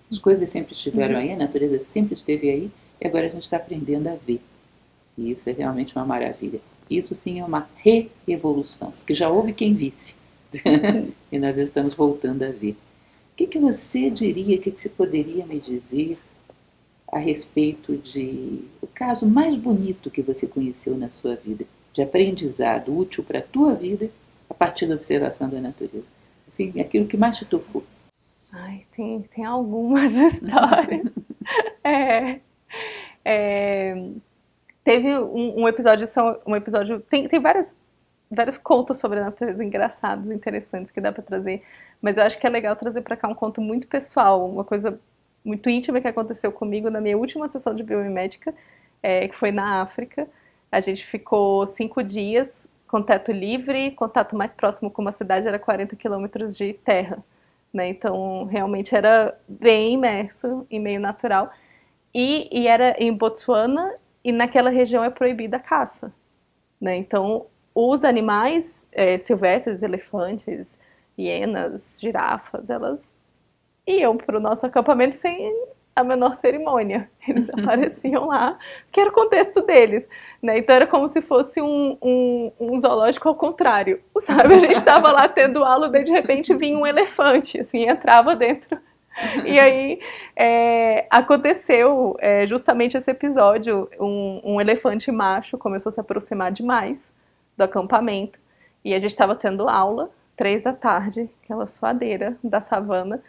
As coisas sempre estiveram aí, a natureza sempre esteve aí, e agora a gente está aprendendo a ver. E isso é realmente uma maravilha. Isso sim é uma re-evolução, porque já houve quem visse. E nós estamos voltando a ver. O que você diria, o que você poderia me dizer a respeito de o caso mais bonito que você conheceu na sua vida, de aprendizado útil para a tua vida a partir da observação da natureza? Assim, aquilo que mais te tocou. Ai, tem algumas histórias. Teve um episódio, tem vários contos sobre a natureza engraçados, interessantes que dá para trazer, mas eu acho que é legal trazer para cá um conto muito pessoal, uma coisa muito íntima que aconteceu comigo na minha última sessão de biomimética, que foi na África. A gente ficou 5 dias com teto livre, contato mais próximo com uma cidade era 40 quilômetros de terra, né? Então realmente era bem imerso em meio natural. E era em Botsuana, e naquela região é proibida a caça, né? Então os animais silvestres, elefantes, hienas, girafas, elas iam para o nosso acampamento sem a menor cerimônia. Eles apareciam lá, que era o contexto deles, né? Então era como se fosse um zoológico ao contrário, sabe? A gente estava lá tendo aula, daí de repente vinha um elefante, assim, entrava dentro. E aí aconteceu justamente esse episódio, um elefante macho começou a se aproximar demais do acampamento, e a gente estava tendo aula, 3 da tarde, aquela suadeira da savana,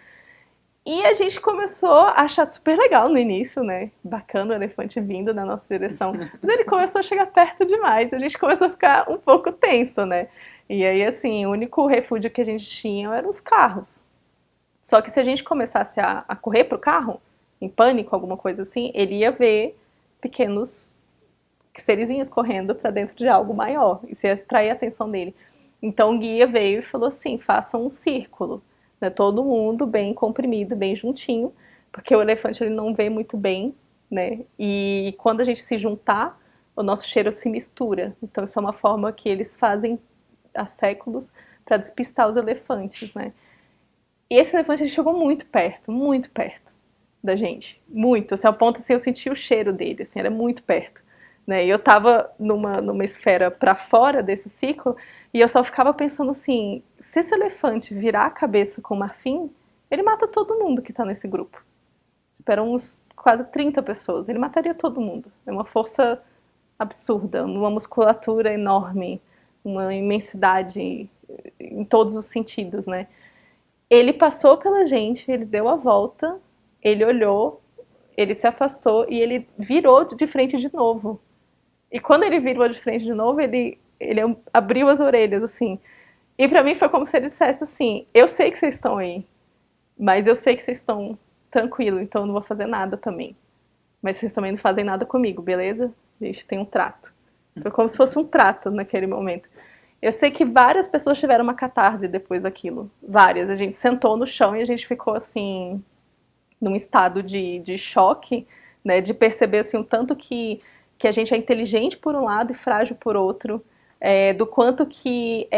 e a gente começou a achar super legal no início, né? Bacana o elefante vindo na nossa direção. Mas ele começou a chegar perto demais. A gente começou a ficar um pouco tenso, né? E aí, assim, o único refúgio que a gente tinha eram os carros. Só que se a gente começasse a correr pro carro, em pânico, alguma coisa assim, ele ia ver pequenos serizinhos correndo para dentro de algo maior. Isso ia atrair a atenção dele. Então o guia veio e falou assim, façam um círculo. Né, todo mundo bem comprimido, bem juntinho, porque o elefante ele não vê muito bem, né? E quando a gente se juntar, o nosso cheiro se mistura. Então isso é uma forma que eles fazem há séculos para despistar os elefantes, né? E esse elefante ele chegou muito perto da gente, muito, assim, ao ponto assim, eu senti o cheiro dele, assim, era muito perto, né? E eu tava numa esfera para fora desse ciclo e eu só ficava pensando assim, se esse elefante virar a cabeça com o marfim, ele mata todo mundo que tá nesse grupo. Eram uns quase 30 pessoas, ele mataria todo mundo. É uma força absurda, uma musculatura enorme, uma imensidade em todos os sentidos, né? Ele passou pela gente, ele deu a volta, ele olhou, ele se afastou e ele virou de frente de novo. E quando ele virou de frente de novo, ele abriu as orelhas, assim. E pra mim foi como se ele dissesse assim: eu sei que vocês estão aí, mas eu sei que vocês estão tranquilo, então eu não vou fazer nada também. Mas vocês também não fazem nada comigo, beleza? A gente tem um trato. Foi como se fosse um trato naquele momento. Eu sei que várias pessoas tiveram uma catarse depois daquilo. Várias. A gente sentou no chão e a gente ficou assim, num estado de choque, né? De perceber assim, o tanto que a gente é inteligente por um lado e frágil por outro. Do quanto que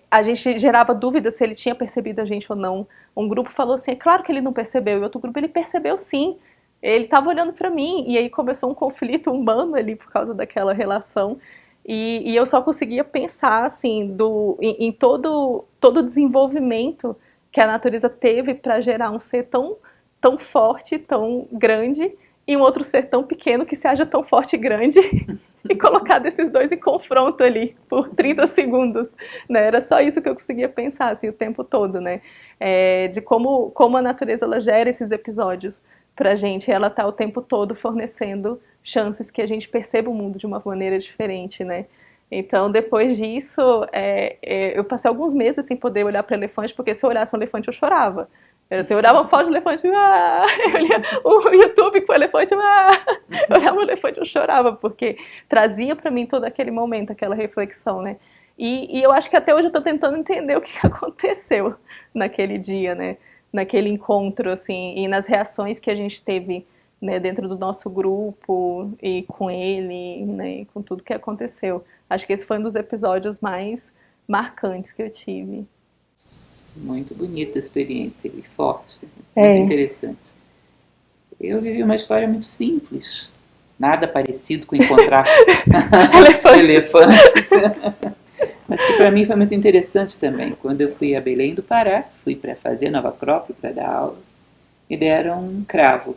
a gente gerava dúvida se ele tinha percebido a gente ou não. Um grupo falou assim, é claro que ele não percebeu. E outro grupo, ele percebeu sim. Ele estava olhando para mim. E aí começou um conflito humano ali por causa daquela relação. E eu só conseguia pensar assim em todo o desenvolvimento que a natureza teve para gerar um ser tão forte, tão grande, e um outro ser tão pequeno que se haja tão forte e grande, e colocar desses dois em confronto ali por 30 segundos, né? Era só isso que eu conseguia pensar assim, o tempo todo, né? De como a natureza ela gera esses episódios pra gente, ela tá o tempo todo fornecendo chances que a gente perceba o mundo de uma maneira diferente, né? Então, depois disso, eu passei alguns meses sem poder olhar para elefante, porque se eu olhasse um elefante, eu chorava. Assim, eu olhava uma foto de elefante, eu olhava o YouTube com o elefante, eu olhava o elefante, eu chorava, porque trazia para mim todo aquele momento, aquela reflexão, né? E eu acho que até hoje eu estou tentando entender o que aconteceu naquele dia, né? Naquele encontro, assim, e nas reações que a gente teve, né, dentro do nosso grupo e com ele, né, e com tudo que aconteceu. Acho que esse foi um dos episódios mais marcantes que eu tive. Muito bonita a experiência e forte, muito interessante. Eu vivi uma história muito simples, nada parecido com encontrar elefantes. Mas que para mim foi muito interessante também. Quando eu fui a Belém do Pará, fui para fazer Nova Acrópole para dar aula, me deram um cravo.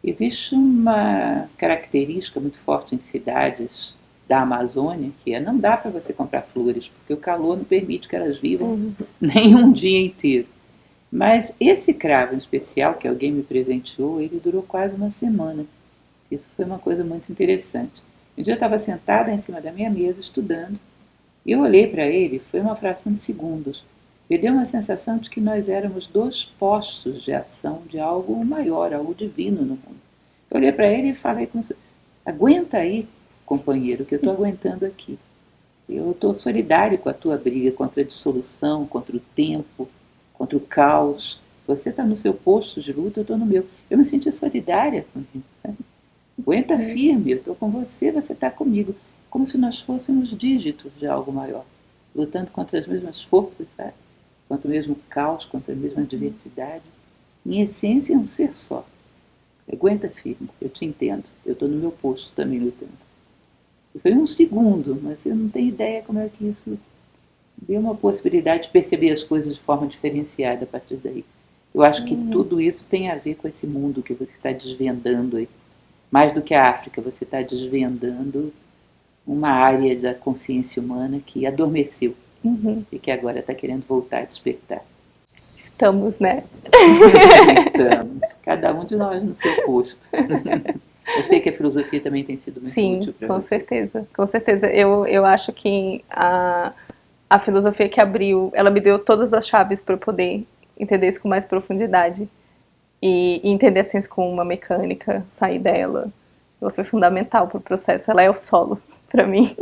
Existe uma característica muito forte em cidades da Amazônia, que não dá para você comprar flores, porque o calor não permite que elas vivam nem um dia inteiro. Mas esse cravo em especial, que alguém me presenteou, ele durou quase uma semana. Isso foi uma coisa muito interessante. Um dia eu estava sentada em cima da minha mesa, estudando, e eu olhei para ele, foi uma fração de segundos. Me deu uma sensação de que nós éramos dois postos de ação de algo maior, algo divino no mundo. Eu olhei para ele e falei com você, aguenta aí, companheiro, que eu estou aguentando aqui. Eu estou solidário com a tua briga contra a dissolução, contra o tempo, contra o caos. Você está no seu posto de luta, eu estou no meu. Eu me senti solidária com ele. Sabe? Aguenta firme, eu estou com você, você está comigo. Como se nós fôssemos dígitos de algo maior, lutando contra as mesmas forças, sabe? Contra o mesmo caos, contra a mesma diversidade. Em essência, é um ser só. Aguenta firme, eu te entendo. Eu estou no meu posto também lutando. E foi um segundo, mas eu não tenho ideia como é que isso deu uma possibilidade de perceber as coisas de forma diferenciada a partir daí. Eu acho que tudo isso tem a ver com esse mundo que você está desvendando aí. Mais do que a África, você está desvendando uma área da consciência humana que adormeceu e que agora está querendo voltar a despertar. Estamos, né? Estamos. Cada um de nós no seu posto. Eu sei que a filosofia também tem sido muito útil para você. Com certeza, com certeza. Eu acho que a filosofia que abriu, ela me deu todas as chaves para eu poder entender isso com mais profundidade e entender a ciência como uma mecânica, sair dela. Ela foi fundamental para o processo, ela é o solo para mim.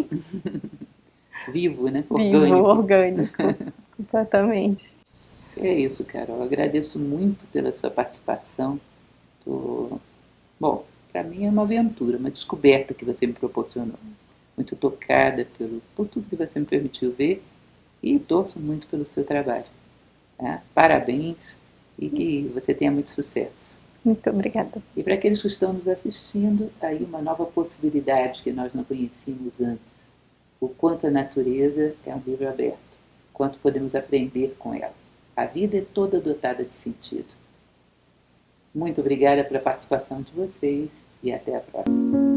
Vivo, né? Orgânico. Vivo, orgânico, completamente. É isso, Carol. Eu agradeço muito pela sua participação. Bom, para mim é uma aventura, uma descoberta que você me proporcionou. Muito tocada por tudo que você me permitiu ver e torço muito pelo seu trabalho. Tá? Parabéns e que você tenha muito sucesso. Muito obrigada. E para aqueles que estão nos assistindo, está aí uma nova possibilidade que nós não conhecíamos antes. O quanto a natureza é um livro aberto, quanto podemos aprender com ela. A vida é toda dotada de sentido. Muito obrigada pela participação de vocês e até a próxima.